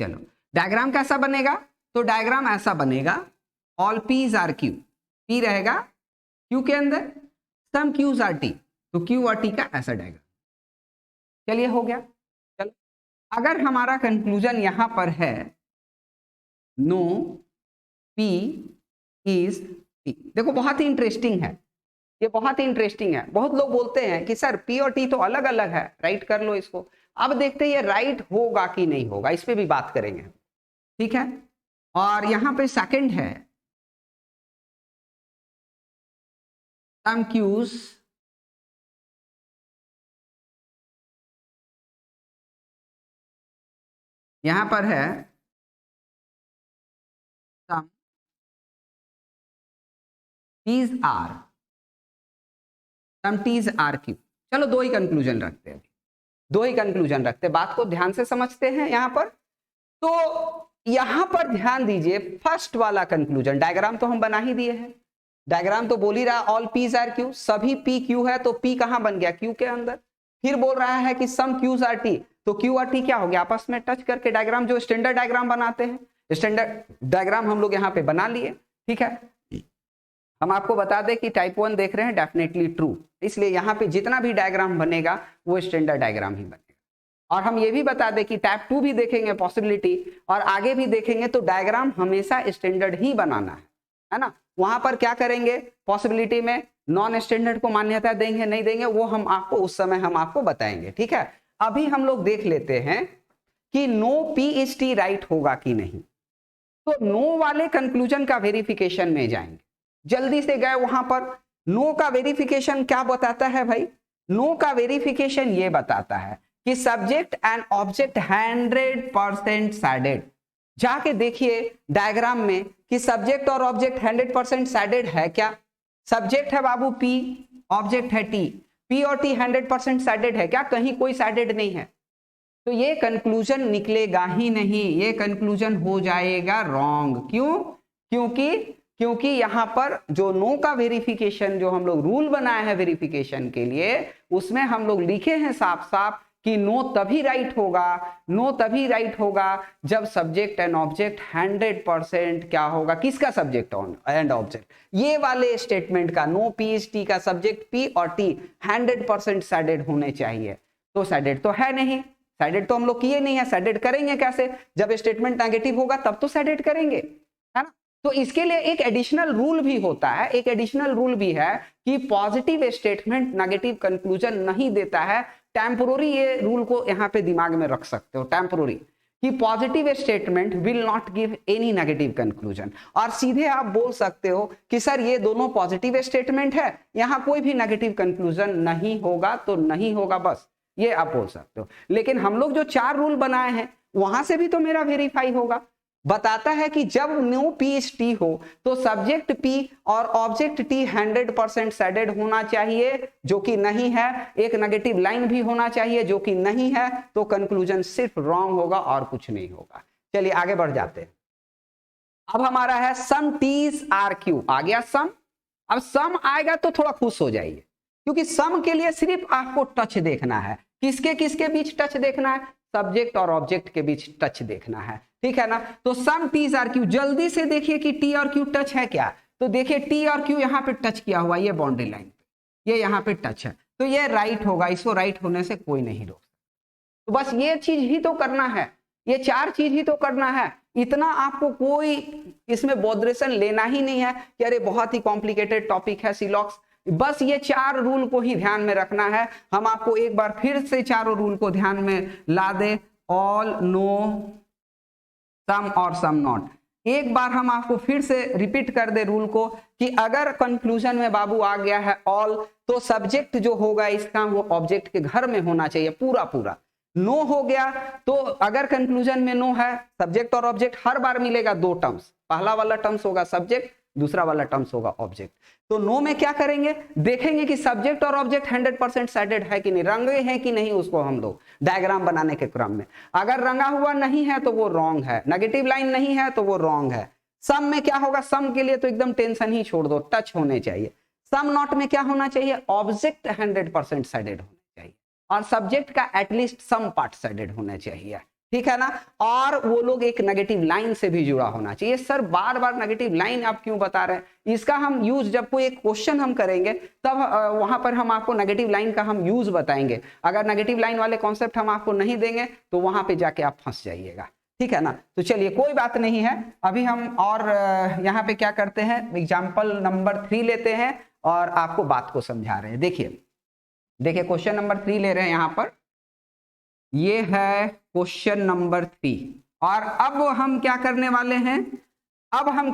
चलो डायग्राम कैसा बनेगा? तो डायग्राम ऐसा बनेगा, all P's are Q, P रहेगा क्यू के अंदर, सम क्यूज आर टी, तो क्यू और टी का ऐसा डायग्राम। चलिए हो गया। चलो अगर हमारा कंक्लूजन यहां पर है नो पी इज टी, देखो बहुत ही इंटरेस्टिंग है, ये बहुत ही इंटरेस्टिंग है। बहुत लोग बोलते हैं कि सर पी और टी तो अलग अलग है, राइट कर लो इसको। अब देखते हैं ये राइट होगा कि नहीं होगा, इस पे भी बात करेंगे, ठीक है। और यहां पे सेकंड है सम क्यूज यहां पर है some T's are, some T's are Q. चलो 2 ही कंक्लूजन रखते हैं, 2 ही कंक्लूजन रखते हैं, बात को ध्यान से समझते हैं यहां पर। तो यहां पर ध्यान दीजिए, फर्स्ट वाला कंक्लूजन, डायग्राम तो हम बना ही दिए हैं, डायग्राम तो बोल ही रहा ऑल पीज आर क्यू, सभी पी क्यू है, तो पी कहां बन गया? क्यू के अंदर। फिर बोल रहा है कि सम क्यूज आर टी, तो क्यू और टी क्या हो गया? आपस में टच करके डायग्राम, जो स्टैंडर्ड डायग्राम बनाते हैं, स्टैंडर्ड डायग्राम हम लोग यहाँ पे बना लिए, ठीक है। हम आपको बता दें कि टाइप 1 देख रहे हैं, डेफिनेटली ट्रू, इसलिए यहाँ पे जितना भी डायग्राम बनेगा वो स्टैंडर्ड डायग्राम ही बनेगा। और हम ये भी बता दें कि टाइप 2 भी देखेंगे पॉसिबिलिटी, और आगे भी देखेंगे, तो डायग्राम हमेशा स्टैंडर्ड ही बनाना है ना। वहां पर क्या करेंगे पॉसिबिलिटी में, नॉन स्टैंडर्ड को मान्यता देंगे नहीं देंगे, वो हम आपको उस समय हम आपको बताएंगे, ठीक है। अभी हम लोग देख लेते हैं कि no P is T right होगा कि नहीं। तो नो वाले कंक्लूजन का वेरिफिकेशन में जाएंगे, जल्दी से गए वहां पर। नो का वेरिफिकेशन क्या बताता है भाई? नो का वेरिफिकेशन ये बताता है कि सब्जेक्ट एंड ऑब्जेक्ट 100% सैडेड। जाके देखिए डायग्राम में कि सब्जेक्ट और ऑब्जेक्ट 100% सैडेड है क्या? सब्जेक्ट है बाबू पी, ऑब्जेक्ट है टी, पी और टी 100% सैडेड है क्या? कहीं कोई सैडेड नहीं है, तो ये कंक्लूजन निकलेगा ही नहीं, ये कंक्लूजन हो जाएगा रॉन्ग। क्यों? क्योंकि यहां पर जो नो का वेरिफिकेशन, जो हम लोग रूल बनाए हैं वेरिफिकेशन के लिए, उसमें हम लोग लिखे हैं साफ साफ कि नो तभी राइट होगा, नो तभी राइट होगा जब सब्जेक्ट एंड ऑब्जेक्ट 100% क्या होगा? किसका? Subject and object. ये वाले स्टेटमेंट का, नो पी इज टी का, सब्जेक्ट पी और टी 100% सैडेड होने चाहिए। तो सैडेड तो है नहीं, सैडेड तो हम लोग किए नहीं है, सैडेड करेंगे कैसे? जब स्टेटमेंट नेगेटिव होगा तब तो सैडेड करेंगे, है ना। तो इसके लिए एक एडिशनल रूल भी होता है, एक एडिशनल रूल भी है कि पॉजिटिव स्टेटमेंट नेगेटिव कंक्लूजन नहीं देता है। टेम्पोररी ये रूल को यहां पे दिमाग में रख सकते हो, टेम्पोररी, कि positive statement will not give any negative conclusion. और सीधे आप बोल सकते हो कि सर ये दोनों पॉजिटिव स्टेटमेंट है, यहां कोई भी नेगेटिव कंक्लूजन नहीं होगा, तो नहीं होगा, बस ये आप बोल सकते हो। लेकिन हम लोग जो 4 रूल बनाए हैं वहां से भी तो मेरा वेरीफाई होगा, बताता है कि जब नो पी एच टी हो तो सब्जेक्ट पी और ऑब्जेक्ट टी 100% शेडेड होना चाहिए, जो कि नहीं है। एक नेगेटिव लाइन भी होना चाहिए, जो कि नहीं है। तो कंक्लूजन सिर्फ रॉन्ग होगा और कुछ नहीं होगा। चलिए आगे बढ़ जाते हैं। अब हमारा है सम टीज आर क्यू। आ गया सम। अब सम आएगा तो थोड़ा खुश हो जाइए, क्योंकि सम के लिए सिर्फ आपको टच देखना है। किसके किसके बीच टच देखना है? सब्जेक्ट और ऑब्जेक्ट के बीच टच देखना है, ठीक है ना। तो सम टीज आर क्यू, जल्दी से देखिए कि टी और क्यू टच है क्या। तो देखिए टी और क्यू यहाँ पे टच किया हुआ, ये बाउंड्री लाइन पे, ये यहाँ पे टच है, तो ये राइट होगा। इसको राइट होने से कोई नहीं रोक। तो बस ये चीज ही तो करना है, ये चार चीज ही तो करना है। इतना आपको कोई इसमें बॉदरेशन लेना ही नहीं है कि अरे बहुत ही कॉम्प्लिकेटेड टॉपिक है सिलॉक्स। बस ये चार रूल को ही ध्यान में रखना है। हम आपको एक बार फिर से चारों रूल को ध्यान में ला दे। ऑल, नो, सम और सम नॉट। एक बार हम आपको फिर से रिपीट कर दे रूल को कि अगर कंक्लूजन में बाबू आ गया है ऑल, तो सब्जेक्ट जो होगा इसका वो ऑब्जेक्ट के घर में होना चाहिए पूरा पूरा। नो हो गया तो अगर कंक्लूजन में नो है, सब्जेक्ट और ऑब्जेक्ट हर बार मिलेगा दो टर्म्स। पहला वाला टर्म्स होगा सब्जेक्ट, दूसरा वाला टर्म्स होगा ऑब्जेक्ट। तो नो में क्या करेंगे? देखेंगे कि सब्जेक्ट और ऑब्जेक्ट 100% शेडेड है कि नहीं, रंगे हैं कि नहीं, उसको हम लोग डायग्राम बनाने के क्रम में। अगर रंगा हुआ नहीं है तो वो रॉन्ग है, नेगेटिव लाइन नहीं है तो वो रॉन्ग है। सम में क्या होगा? सम के लिए तो एकदम टेंशन ही छोड़ दो, टच होने चाहिए। सम नॉट में क्या होना चाहिए? ऑब्जेक्ट 100% शेडेड होना चाहिए और सब्जेक्ट का एटलीस्ट सम पार्ट शेडेड होना चाहिए, ठीक है ना। और वो लोग एक नेगेटिव लाइन से भी जुड़ा होना चाहिए। सर बार बार नेगेटिव लाइन आप क्यों बता रहे हैं? इसका हम यूज जब कोई एक क्वेश्चन हम करेंगे तब वहां पर हम आपको नेगेटिव लाइन का हम यूज बताएंगे। अगर नेगेटिव लाइन वाले कॉन्सेप्ट हम आपको नहीं देंगे तो वहां पे जाके आप फंस जाइएगा, ठीक है ना। तो चलिए कोई बात नहीं है। अभी हम और यहाँ पे क्या करते हैं, एग्जाम्पल नंबर 3 लेते हैं और आपको बात को समझा रहे हैं। देखिए क्वेश्चन नंबर 3 ले रहे हैं यहाँ पर। ये है क्वेश्चन नंबर 3 और अब हम क्या करने वाले हैं? अब हम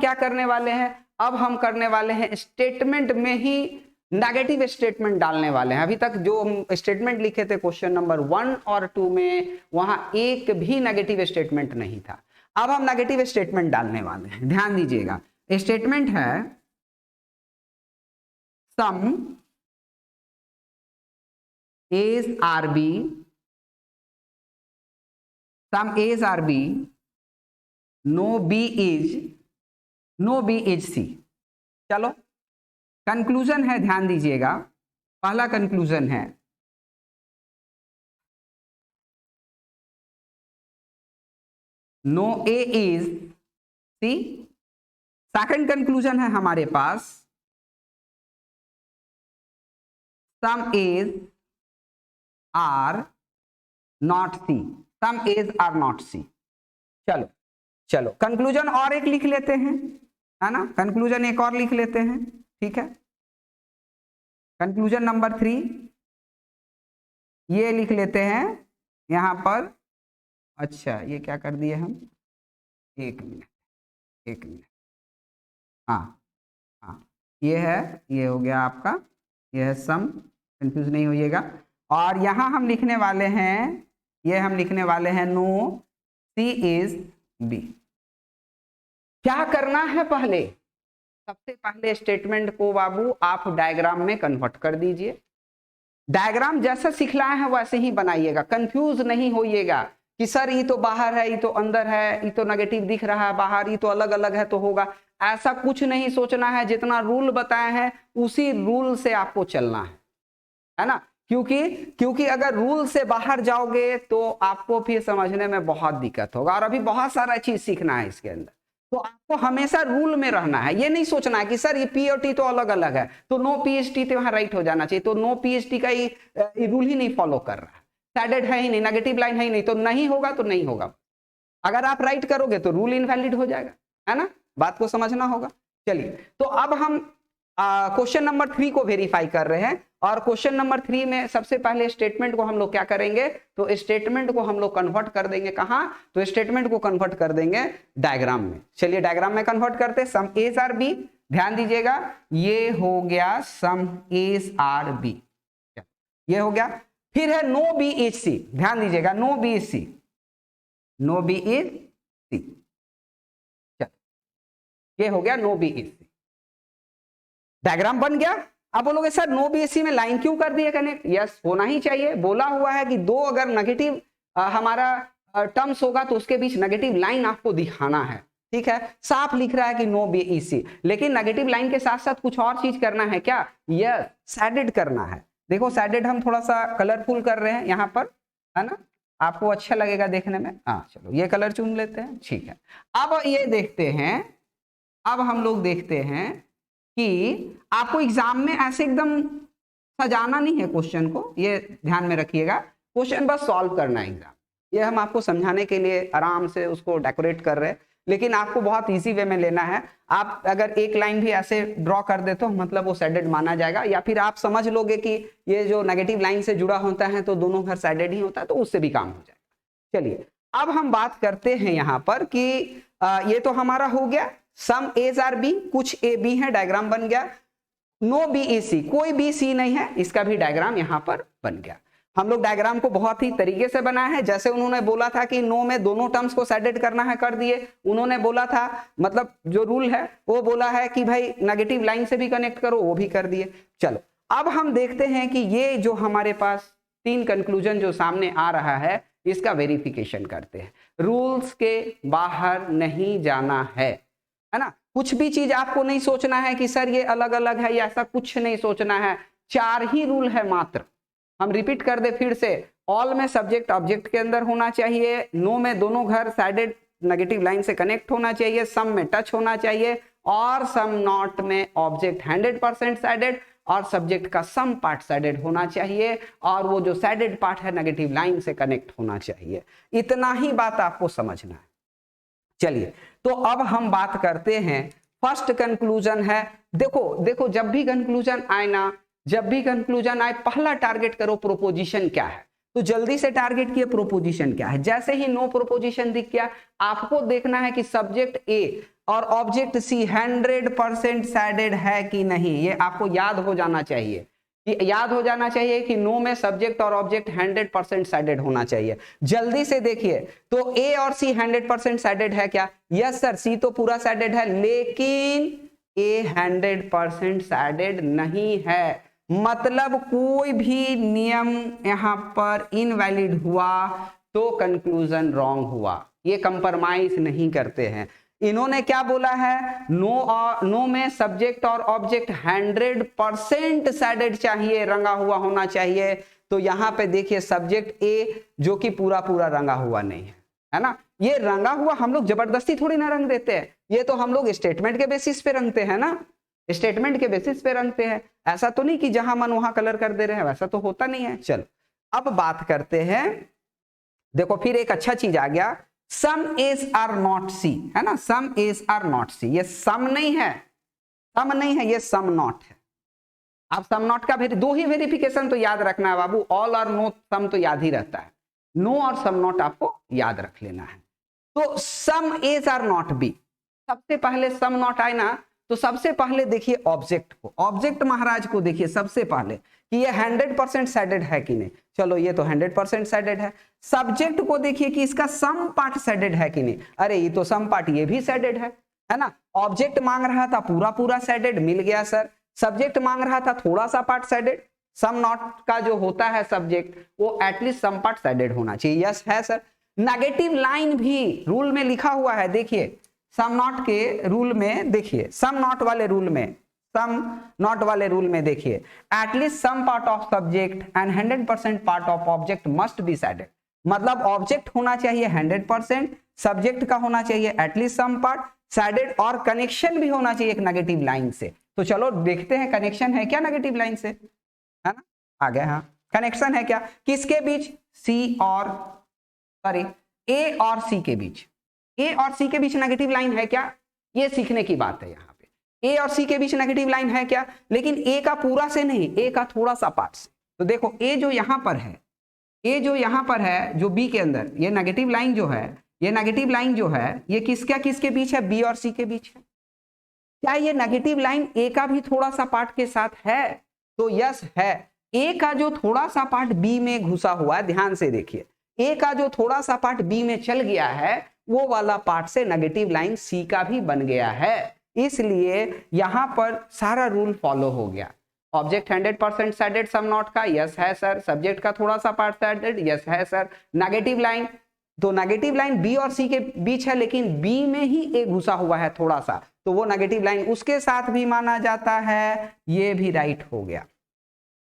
करने वाले हैं स्टेटमेंट में ही नेगेटिव स्टेटमेंट डालने वाले हैं। अभी तक जो हम स्टेटमेंट लिखे थे क्वेश्चन नंबर 1 और 2 में, वहां एक भी नेगेटिव स्टेटमेंट नहीं था। अब हम नेगेटिव स्टेटमेंट डालने वाले हैं, ध्यान दीजिएगा। स्टेटमेंट है सम A's are B, some A's are B, no B is C। चलो कंक्लूजन है, ध्यान दीजिएगा। पहला कंक्लूजन है नो A is C। Second conclusion है हमारे पास some A's are not C, some A's are not C। चलो कंक्लूजन और एक लिख लेते हैं, है ना। कंक्लूजन एक और लिख लेते हैं, ठीक है। कंक्लूजन नंबर 3 ये लिख लेते हैं यहां पर। अच्छा ये क्या कर दिए हम, एक मिनट। हाँ ये है, ये हो गया आपका, ये है सम, कंफ्यूज नहीं होइएगा। और यहां हम लिखने वाले हैं, ये हम लिखने वाले हैं नो सी इज बी। क्या करना है? पहले सबसे पहले स्टेटमेंट को बाबू आप डायग्राम में कन्वर्ट कर दीजिए। डायग्राम जैसा सिखलाए हैं वैसे ही बनाइएगा, कंफ्यूज नहीं होइएगा कि सर ये तो बाहर है, ये तो अंदर है, ये तो नेगेटिव दिख रहा है बाहर, ये तो अलग अलग है तो होगा। ऐसा कुछ नहीं सोचना है। जितना रूल बताए हैं उसी रूल से आपको चलना है ना। क्योंकि अगर रूल से बाहर जाओगे तो आपको फिर समझने में बहुत दिक्कत होगा। और अभी बहुत सारा चीज सीखना है इसके अंदर, तो आपको हमेशा रूल में रहना है। ये नहीं सोचना है कि सर ये पी और टी तो अलग अलग है तो नो पीएचटी तो वहां राइट हो जाना चाहिए, तो नो पीएचटी का ही रूल ही नहीं फॉलो कर रहा है, शेडेड है ही नहीं, नेगेटिव लाइन है ही नहीं, तो नहीं होगा तो नहीं होगा। अगर आप राइट करोगे तो रूल इनवैलिड हो जाएगा, है ना। बात को समझना होगा। चलिए तो अब हम क्वेश्चन नंबर 3 को वेरीफाई कर रहे हैं। और क्वेश्चन नंबर 3 में सबसे पहले स्टेटमेंट को हम लोग क्या करेंगे, तो स्टेटमेंट को हम लोग कन्वर्ट कर देंगे कहां, तो स्टेटमेंट को कन्वर्ट कर देंगे डायग्राम में। चलिए डायग्राम में कन्वर्ट करते हैं। सम एज आर बी, ध्यान दीजिएगा ये हो गया सम एज आर बी, ये हो गया। फिर है नो बी इज सी, ध्यान दीजिएगा no B is C, no B is C. ये हो गया नो बीईसी, डायग्राम बन गया। अब बोलोगे सर नो बीईसी में लाइन क्यों कर दिए कनेक्ट? यस, होना ही चाहिए, बोला हुआ है कि दो अगर नेगेटिव हमारा टर्म्स होगा तो उसके बीच नेगेटिव लाइन आपको दिखाना है, ठीक है। साफ लिख रहा है कि नो बीईसी, लेकिन नेगेटिव लाइन के साथ साथ कुछ और चीज करना है क्या? यस, सैडेड करना है। देखो सैडेड हम थोड़ा सा कलरफुल कर रहे हैं यहाँ पर, है ना, आपको अच्छा लगेगा देखने में। हाँ चलो ये कलर चुन लेते हैं, ठीक है। अब ये देखते हैं, अब हम लोग देखते हैं कि आपको एग्जाम में ऐसे एकदम सजाना नहीं है क्वेश्चन को, ये ध्यान में रखिएगा। क्वेश्चन बस सॉल्व करना है एग्जाम, ये हम आपको समझाने के लिए आराम से उसको डेकोरेट कर रहे हैं, लेकिन आपको बहुत इजी वे में लेना है। आप अगर एक लाइन भी ऐसे ड्रॉ कर दे तो मतलब वो साइडेड माना जाएगा, या फिर आप समझ लोगे कि ये जो नेगेटिव लाइन से जुड़ा होता है तो दोनों घर साइडेड ही होता है, तो उससे भी काम हो जाएगा। चलिए अब हम बात करते हैं यहाँ पर कि ये तो हमारा हो गया सम एज आर बी, कुछ ए बी है, डायग्राम बन गया। नो बी ई सी, कोई बी सी नहीं है, इसका भी डायग्राम यहाँ पर बन गया। हम लोग डायग्राम को बहुत ही तरीके से बनाया है, जैसे उन्होंने बोला था कि नो में दोनों टर्म्स को सैडेड करना है, कर दिए। उन्होंने बोला था, मतलब जो रूल है वो बोला है कि भाई नेगेटिव लाइन से भी कनेक्ट करो, वो भी कर दिए। चलो अब हम देखते हैं कि ये जो हमारे पास तीन कंक्लूजन जो सामने आ रहा है, इसका वेरिफिकेशन करते हैं। रूल्स के बाहर नहीं जाना है ना, कुछ भी चीज आपको नहीं सोचना है कि सर ये अलग अलग है या ऐसा कुछ नहीं सोचना है। चार ही रूल है मात्र, हम रिपीट कर दे फिर से। ऑल में सब्जेक्ट ऑब्जेक्ट के अंदर होना चाहिए, नो में दोनों घर साइडेड नेगेटिव लाइन से कनेक्ट होना चाहिए, सम में टच होना चाहिए, और सम नॉट में ऑब्जेक्ट 100% साइडेड और सब्जेक्ट का सम पार्ट साइडेड होना चाहिए, और वो जो साइडेड पार्ट है नेगेटिव लाइन से कनेक्ट होना चाहिए। इतना ही बात आपको समझना है। चलिए तो अब हम बात करते हैं, फर्स्ट कंक्लूजन है, देखो जब भी कंक्लूजन आए ना, जब भी कंक्लूजन आए पहला टारगेट करो प्रोपोजिशन क्या है। तो जल्दी से टारगेट किए प्रोपोजिशन क्या है। जैसे ही नो प्रोपोजिशन दिख गया, आपको देखना है कि सब्जेक्ट ए और ऑब्जेक्ट सी 100% साइडेड है कि नहीं। ये आपको याद हो जाना चाहिए, याद हो जाना चाहिए कि नो में सब्जेक्ट और ऑब्जेक्ट 100% साइडेड होना चाहिए। जल्दी से देखिए, तो ए और सी 100% साइडेड है क्या? यस सर, सी तो पूरा साइडेड है, लेकिन ए 100% साइडेड नहीं है। मतलब कोई भी नियम यहां पर इनवैलिड हुआ तो कंक्लूजन रॉन्ग हुआ। ये कंप्रोमाइज नहीं करते हैं। इन्होंने क्या बोला है, नो में सब्जेक्ट और ऑब्जेक्ट 100% साइडेड चाहिए, रंगा हुआ होना चाहिए। तो यहां पे देखिए सब्जेक्ट ए जो कि पूरा पूरा रंगा हुआ नहीं है ना। ये रंगा हुआ हम लोग जबरदस्ती थोड़ी ना रंग देते हैं, ये तो हम लोग स्टेटमेंट के बेसिस पे रंगते हैं ना, स्टेटमेंट के बेसिस पे रंगते हैं। ऐसा तो नहीं कि जहां मन वहां कलर कर दे रहे हैं, वैसा तो होता नहीं है। चलो अब बात करते हैं, देखो फिर एक अच्छा चीज आ गया, सम एज आर नॉट सी, है ना, सम एज आर नॉट सी। ये सम नहीं है, सम नहीं है, ये सम नॉट है। आप सम नॉट का दो ही वेरिफिकेशन तो याद रखना है बाबू, ऑल और नो सम तो याद ही रहता है, नो और सम नॉट आपको याद रख लेना है। तो सम एज आर नॉट बी, सबसे पहले सम नॉट आए ना, तो सबसे पहले देखिए ऑब्जेक्ट को, ऑब्जेक्ट महाराज को देखिए सबसे पहले कि ये 100% साइडेड है कि नहीं। चलो ये तो 100% साइडेड है। सब्जेक्ट को देखिए कि इसका सम पार्ट साइडेड है कि नहीं। अरे ये तो सम पार्ट, ये भी साइडेड है ना। ऑब्जेक्ट मांग रहा था पूरा पूरा साइडेड, मिल गया सर। सब्जेक्ट मांग रहा था थोड़ा सा पार्ट साइडेड, सम नॉट का जो होता है सब्जेक्ट वो एटलीस्ट सम पार्ट साइडेड होना चाहिए। यस है सर। नेगेटिव लाइन भी रूल में लिखा हुआ है, देखिए सम नॉट के रूल में, देखिए सम नॉट वाले रूल में, सम नॉट वाले रूल में देखिए at least some part of subject and 100% part of object must be shaded. मतलब ऑब्जेक्ट होना चाहिए 100%, सब्जेक्ट का होना चाहिए एटलीस्ट सम पार्ट साइडेड, और कनेक्शन भी होना चाहिए एक नेगेटिव लाइन से। तो चलो देखते हैं कनेक्शन है क्या नेगेटिव लाइन से, है ना। आ गया, हाँ कनेक्शन है क्या, किसके बीच, सी और सॉरी ए और सी के बीच। ए और सी के बीच नेगेटिव लाइन है क्या, ये सीखने की बात है। यहाँ पे ए और सी के बीच नेगेटिव लाइन है क्या, लेकिन ए का पूरा से नहीं, ए का थोड़ा सा पार्ट से। तो देखो ए जो यहाँ पर है, ए जो यहाँ पर है, जो बी के अंदर ये नेगेटिव लाइन जो है, ये नेगेटिव लाइन जो है ये किसके बीच है, बी और सी के बीच है। क्या ये नेगेटिव लाइन ए का भी थोड़ा सा पार्ट के साथ है? तो यस है। ए का जो थोड़ा सा पार्ट बी में घुसा हुआ है, ध्यान से देखिए, ए का जो थोड़ा सा पार्ट बी में चल गया है, वो वाला पार्ट से नेगेटिव लाइन सी का भी बन गया है। इसलिए यहां पर सारा रूल फॉलो हो गया। ऑब्जेक्ट 100% सैडेड सम नॉट का यस है सर, सब्जेक्ट का थोड़ा सा पार्ट सैडेड यस है सर। नेगेटिव लाइन, तो नेगेटिव लाइन बी और सी के बीच है, लेकिन बी में ही ए घुसा हुआ है थोड़ा सा, तो वो नेगेटिव लाइन उसके साथ भी माना जाता है, ये भी राइट हो गया।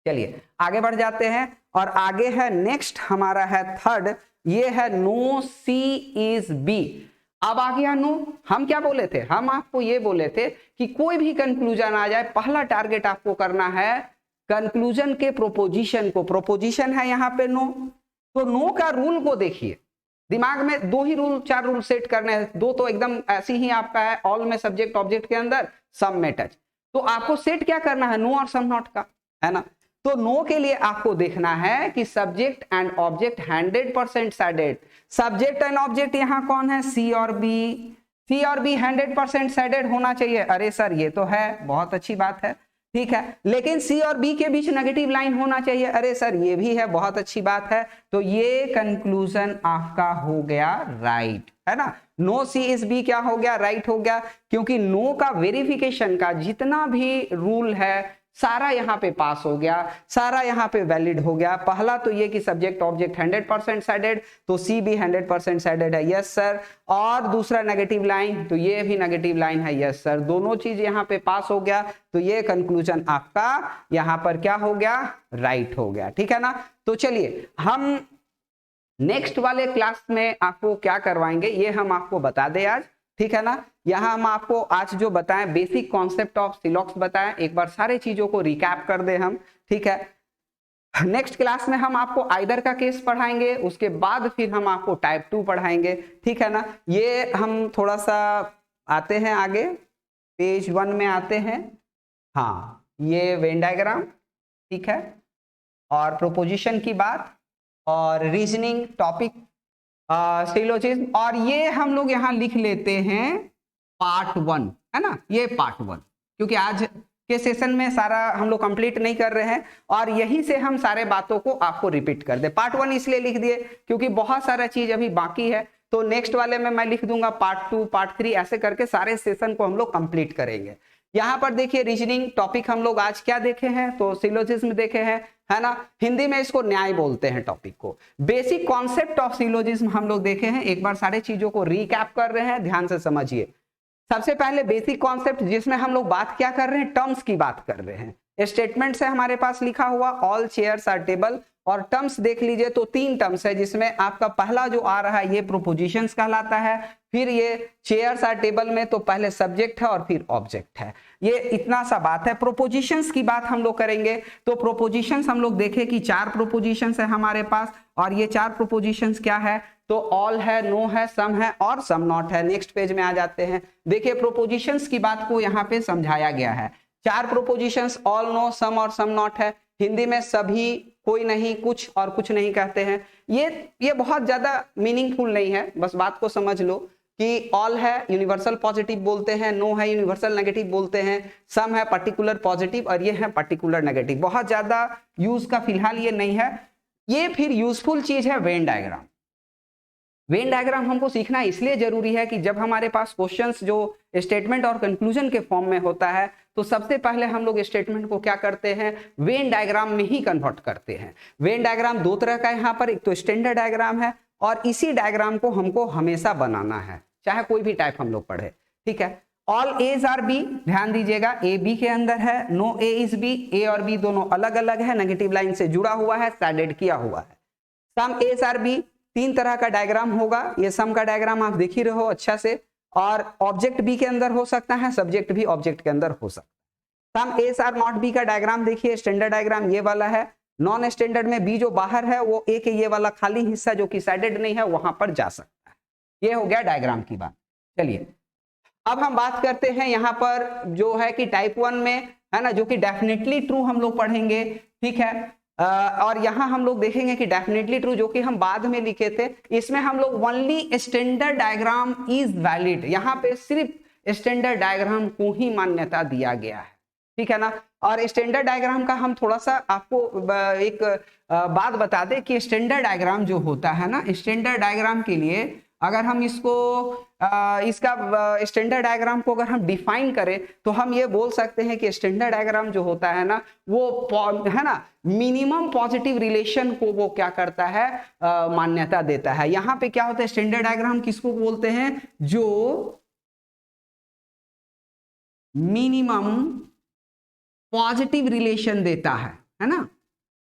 चलिए आगे बढ़ जाते हैं, और आगे है नेक्स्ट हमारा है थर्ड, ये है नो सी इज बी। अब आ गया नो, हम क्या बोले थे, हम आपको ये बोले थे कि कोई भी कंक्लूजन आ जाए, पहला टारगेट आपको करना है कंक्लूजन के प्रोपोजिशन को। प्रोपोजिशन है यहाँ पे नो, तो नो का रूल को देखिए, दिमाग में दो ही रूल, चार रूल सेट करने हैं, दो तो एकदम ऐसी ही आपका है, ऑल में सब्जेक्ट ऑब्जेक्ट के अंदर, सम में टच। तो आपको सेट क्या करना है, नो और सम नॉट का, है ना। तो नो के लिए आपको देखना है कि subject and object 100% shaded. Subject and object यहाँ कौन है, सी और बी। सी और बी 100% सैडेड होना चाहिए। अरे सर ये तो है, बहुत अच्छी बात है, ठीक है, लेकिन सी और बी के बीच नेगेटिव लाइन होना चाहिए। अरे सर ये भी है, बहुत अच्छी बात है। तो ये कंक्लूजन आपका हो गया राइट, है ना। नो सी इज बी क्या हो गया, राइट हो गया, क्योंकि नो का वेरिफिकेशन का जितना भी रूल है सारा यहाँ पे पास हो गया, सारा यहाँ पे वैलिड हो गया। पहला तो ये कि सब्जेक्ट ऑब्जेक्ट 100% सैडेड, तो सी भी 100% सैडेड है, यस सर। और दूसरा नेगेटिव लाइन, तो ये भी नेगेटिव लाइन है, यस सर। दोनों चीज यहाँ पे पास हो गया, तो ये कंक्लूजन आपका यहाँ पर क्या हो गया, राइट हो गया, ठीक है ना। तो चलिए हम नेक्स्ट वाले क्लास में आपको क्या करवाएंगे ये हम आपको बता दें आज, ठीक है ना। यहाँ हम आपको आज जो बताएं बेसिक कॉन्सेप्ट ऑफ सिलॉक्स बताएं, एक बार सारे चीजों को रिकैप कर दे हम, ठीक है। नेक्स्ट क्लास में हम आपको आइदर का केस पढ़ाएंगे, उसके बाद फिर हम आपको टाइप 2 पढ़ाएंगे, ठीक है ना। ये हम थोड़ा सा आते हैं आगे, पेज 1 में आते हैं। हाँ ये वेन डायग्राम, ठीक है, और प्रोपोजिशन की बात, और रीजनिंग टॉपिक, सिलोजिज्म, और ये हम लोग यहाँ लिख लेते हैं पार्ट 1, है ना, ये पार्ट 1, क्योंकि आज के सेशन में सारा हम लोग कंप्लीट नहीं कर रहे हैं, और यहीं से हम सारे बातों को आपको रिपीट कर दे। पार्ट 1 इसलिए लिख दिए क्योंकि बहुत सारा चीज अभी बाकी है, तो नेक्स्ट वाले में मैं लिख दूंगा पार्ट 2, पार्ट 3, ऐसे करके सारे सेशन को हम लोग कंप्लीट करेंगे। यहाँ पर देखिए रीजनिंग टॉपिक हम लोग आज क्या देखे हैं, तो सिलोजिज्म देखे हैं, है ना। हिंदी में इसको न्याय बोलते हैं टॉपिक को। बेसिक कॉन्सेप्ट ऑफ सिलोजिज्म हम लोग देखे हैं, एक बार सारे चीजों को रिकैप कर रहे हैं, ध्यान से समझिए। सबसे पहले बेसिक कॉन्सेप्ट जिसमें हम लोग बात क्या कर रहे हैं, टर्म्स की बात कर रहे हैं। स्टेटमेंट से हमारे पास लिखा हुआ ऑल चेयर्स आर टेबल, और टर्म्स देख लीजिए तो 3 टर्म्स है, जिसमें आपका पहला जो आ रहा है ये प्रोपोजिशंस कहलाता है, फिर ये चेयर्स आर टेबल में तो पहले सब्जेक्ट है और फिर ऑब्जेक्ट है। ये इतना सा बात है। प्रोपोजिशंस की बात हम लोग करेंगे, तो प्रोपोजिशंस हम लोग देखें कि 4 प्रोपोजिशंस है हमारे पास, और ये 4 प्रोपोजिशंस क्या है, तो ऑल है, नो है, सम है और सम नॉट है। नेक्स्ट पेज में आ जाते हैं, देखिए प्रोपोजिशंस की बात को यहाँ पे समझाया गया है। 4 प्रोपोजिशंस ऑल, नो, सम और सम नॉट है। हिंदी में सभी, कोई नहीं, कुछ और कुछ नहीं कहते हैं। ये बहुत ज्यादा मीनिंगफुल नहीं है, बस बात को समझ लो कि ऑल है यूनिवर्सल पॉजिटिव बोलते हैं, नो है यूनिवर्सल नेगेटिव बोलते हैं, सम है पर्टिकुलर पॉजिटिव और ये है पर्टिकुलर नेगेटिव। बहुत ज्यादा यूज का फिलहाल ये नहीं है। ये फिर यूजफुल चीज है वेन डायग्राम। वेन डायग्राम हमको सीखना इसलिए जरूरी है कि जब हमारे पास क्वेश्चंस जो स्टेटमेंट और कंक्लूजन के फॉर्म में होता है, तो सबसे पहले हम लोग स्टेटमेंट को क्या करते हैं, वेन डायग्राम में ही कन्वर्ट करते हैं। वेन डायग्राम 2 तरह का है यहाँ पर, एक तो स्टैंडर्ड डायग्राम है, और इसी डायग्राम को हमको हमेशा बनाना है, चाहे कोई भी टाइप हम लोग पढ़े, ठीक है। ऑल एज आर बी, ध्यान दीजिएगा, ए बी के अंदर है, नो ए इज बी, ए और बी दोनों अलग अलग है, नेगेटिव लाइन से जुड़ा हुआ है, सैडेड किया हुआ है। सम एज आर बी, 3 तरह का डायग्राम होगा, ये सम का डायग्राम आप देख ही रहो अच्छा से, और ऑब्जेक्ट बी के अंदर हो सकता है, सब्जेक्ट भी ऑब्जेक्ट के अंदर हो सकता है। सम एस आर नॉट बी का डायग्राम देखिए, स्टैंडर्ड डायग्राम ये वाला है, नॉन स्टैंडर्ड में बी जो बाहर है वो ए के ये वाला खाली हिस्सा जो कि सैडेड नहीं है वहां पर जा सकता है। ये हो गया डायग्राम की बात। चलिए अब हम बात करते हैं यहाँ पर जो है कि टाइप 1 में, है ना, जो कि डेफिनेटली ट्रू हम लोग पढ़ेंगे, ठीक है। और यहाँ हम लोग देखेंगे कि डेफिनेटली ट्रू जो कि हम बाद में लिखे थे, इसमें हम लोग only standard diagram is valid, यहाँ पे सिर्फ स्टैंडर्ड डायग्राम को ही मान्यता दिया गया है, ठीक है ना। और स्टैंडर्ड डायग्राम का हम थोड़ा सा आपको एक बात बता दें कि स्टैंडर्ड डायग्राम जो होता है ना, स्टैंडर्ड डायग्राम के लिए अगर हम इसको इसका स्टैंडर्ड डायग्राम को अगर हम डिफाइन करें तो हम ये बोल सकते हैं कि स्टैंडर्ड डायग्राम जो होता है ना वो है ना मिनिमम पॉजिटिव रिलेशन को वो क्या करता है, मान्यता देता है। यहां पे क्या होता है, स्टैंडर्ड डायग्राम किसको बोलते हैं, जो मिनिमम पॉजिटिव रिलेशन देता है ना,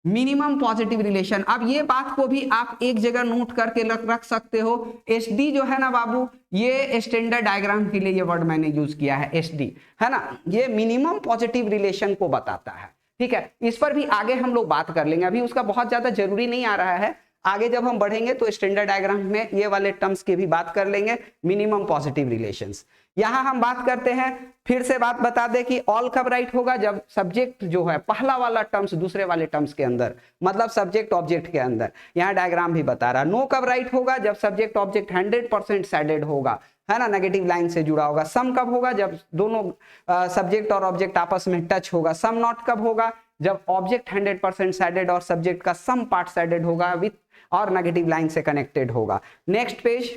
मिनिमम पॉजिटिव रिलेशन। अब ये बात को भी आप एक जगह नोट करके रख सकते हो। एसडी जो है ना बाबू, ये स्टैंडर्ड डायग्राम के लिए ये वर्ड मैंने यूज किया है, एसडी, है ना, ये मिनिमम पॉजिटिव रिलेशन को बताता है। ठीक है, इस पर भी आगे हम लोग बात कर लेंगे, अभी उसका बहुत ज्यादा जरूरी नहीं आ रहा है। आगे जब हम बढ़ेंगे तो स्टैंडर्ड डायग्राम में ये वाले टर्म्स की भी बात कर लेंगे, मिनिमम पॉजिटिव रिलेशंस। यहां हम बात करते हैं, फिर से बात बता दे कि ऑल कब राइट होगा, जब सब्जेक्ट जो है पहला वाला टर्म्स दूसरे वाले टर्म्स के अंदर, मतलब सब्जेक्ट ऑब्जेक्ट के अंदर। यहां डायग्राम भी बता रहा। नो कब राइट होगा, जब सब्जेक्ट ऑब्जेक्ट 100% सैडेड होगा, है ना, नेगेटिव लाइन से जुड़ा होगा। सम कब होगा, जब दोनों सब्जेक्ट और ऑब्जेक्ट आपस में टच होगा। सम नॉट कब होगा, जब ऑब्जेक्ट 100% सैडेड और सब्जेक्ट का सम पार्ट सैडेड होगा विथ और नेगेटिव लाइन से कनेक्टेड होगा। Next page.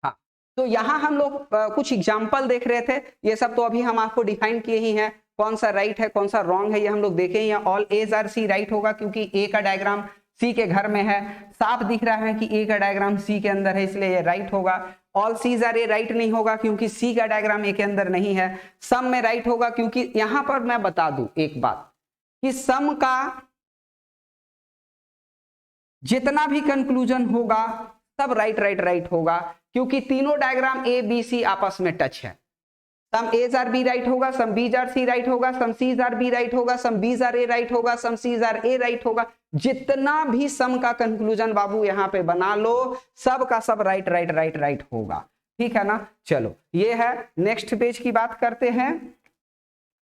हाँ, तो यहां हम लोग कुछ एग्जांपल देख रहे थे, ये सब तो अभी हम आपको डिफाइन किए ही हैं, कौन सा राइट है कौन सा रॉन्ग है ये हम लोग देखे ही हैं। All A's are C right होगा क्योंकि ए का डायग्राम सी के घर में है, साफ दिख रहा है कि ए का डायग्राम सी के अंदर है, इसलिए ये राइट होगा। All C's are A right नहीं होगा क्योंकि सी का डायग्राम ए के अंदर नहीं है। सम में राइट होगा क्योंकि यहां पर मैं बता दूं एक बात कि सम का जितना भी कंक्लूजन होगा सब राइट राइट राइट होगा, क्योंकि तीनों डायग्राम ए बी सी आपस में टच है। सम एज आर बी राइट होगा, सम बीज आर सी राइट होगा, सम सीज आर बी राइट होगा, सम बीज आर ए राइट होगा, सम सीज आर ए राइट होगा। जितना भी सम का कंक्लूजन बाबू यहां पे बना लो, सब का सब राइट राइट राइट राइट होगा। ठीक है ना, चलो ये है। नेक्स्ट पेज की बात करते हैं,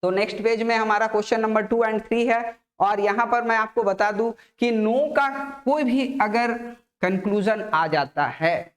तो नेक्स्ट पेज में हमारा क्वेश्चन नंबर 2 और 3 है। और यहां पर मैं आपको बता दूं कि नो का कोई भी अगर कंक्लूजन आ जाता है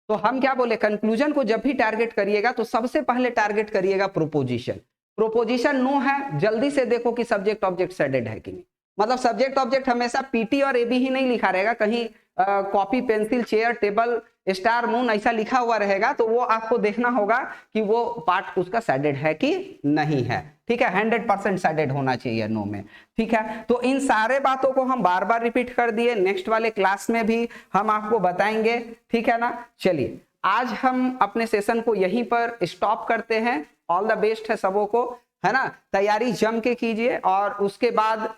तो हम क्या बोले, कंक्लूजन को जब भी टारगेट करिएगा तो सबसे पहले टारगेट करिएगा प्रोपोजिशन। प्रोपोजिशन नो है, जल्दी से देखो कि सब्जेक्ट ऑब्जेक्ट सैडेड है कि नहीं। मतलब सब्जेक्ट ऑब्जेक्ट हमेशा पीटी और एबी ही नहीं लिखा रहेगा, कहीं copy pencil chair table star moon ऐसा लिखा हुआ रहेगा, तो वो आपको देखना होगा कि वो पार्ट उसका सैडेड है कि नहीं है। ठीक है, 100% सैडेड होना चाहिए नो में। ठीक है, तो इन सारे बातों को हम बार बार रिपीट कर दिए, नेक्स्ट वाले क्लास में भी हम आपको बताएंगे। ठीक है ना, चलिए आज हम अपने सेशन को यहीं पर स्टॉप करते हैं। ऑल द बेस्ट है सबों को, है ना, तैयारी जम के कीजिए। और उसके बाद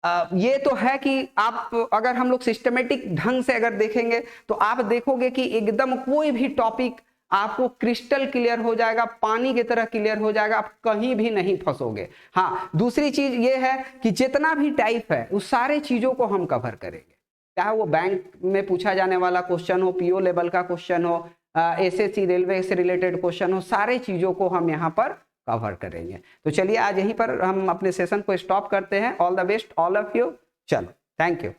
ये तो है कि आप अगर हम लोग सिस्टमेटिक ढंग से अगर देखेंगे तो आप देखोगे कि एकदम कोई भी टॉपिक आपको क्रिस्टल क्लियर हो जाएगा, पानी की तरह क्लियर हो जाएगा, आप कहीं भी नहीं फंसोगे। हाँ, दूसरी चीज ये है कि जितना भी टाइप है उस सारे चीजों को हम कवर करेंगे, चाहे वो बैंक में पूछा जाने वाला क्वेश्चन हो, पीओ लेवल का क्वेश्चन हो, एसएससी रेलवे से रिलेटेड क्वेश्चन हो, सारे चीजों को हम यहाँ पर कवर करेंगे। तो चलिए आज यहीं पर हम अपने सेशन को स्टॉप करते हैं। All the best all of you. चलो, थैंक यू।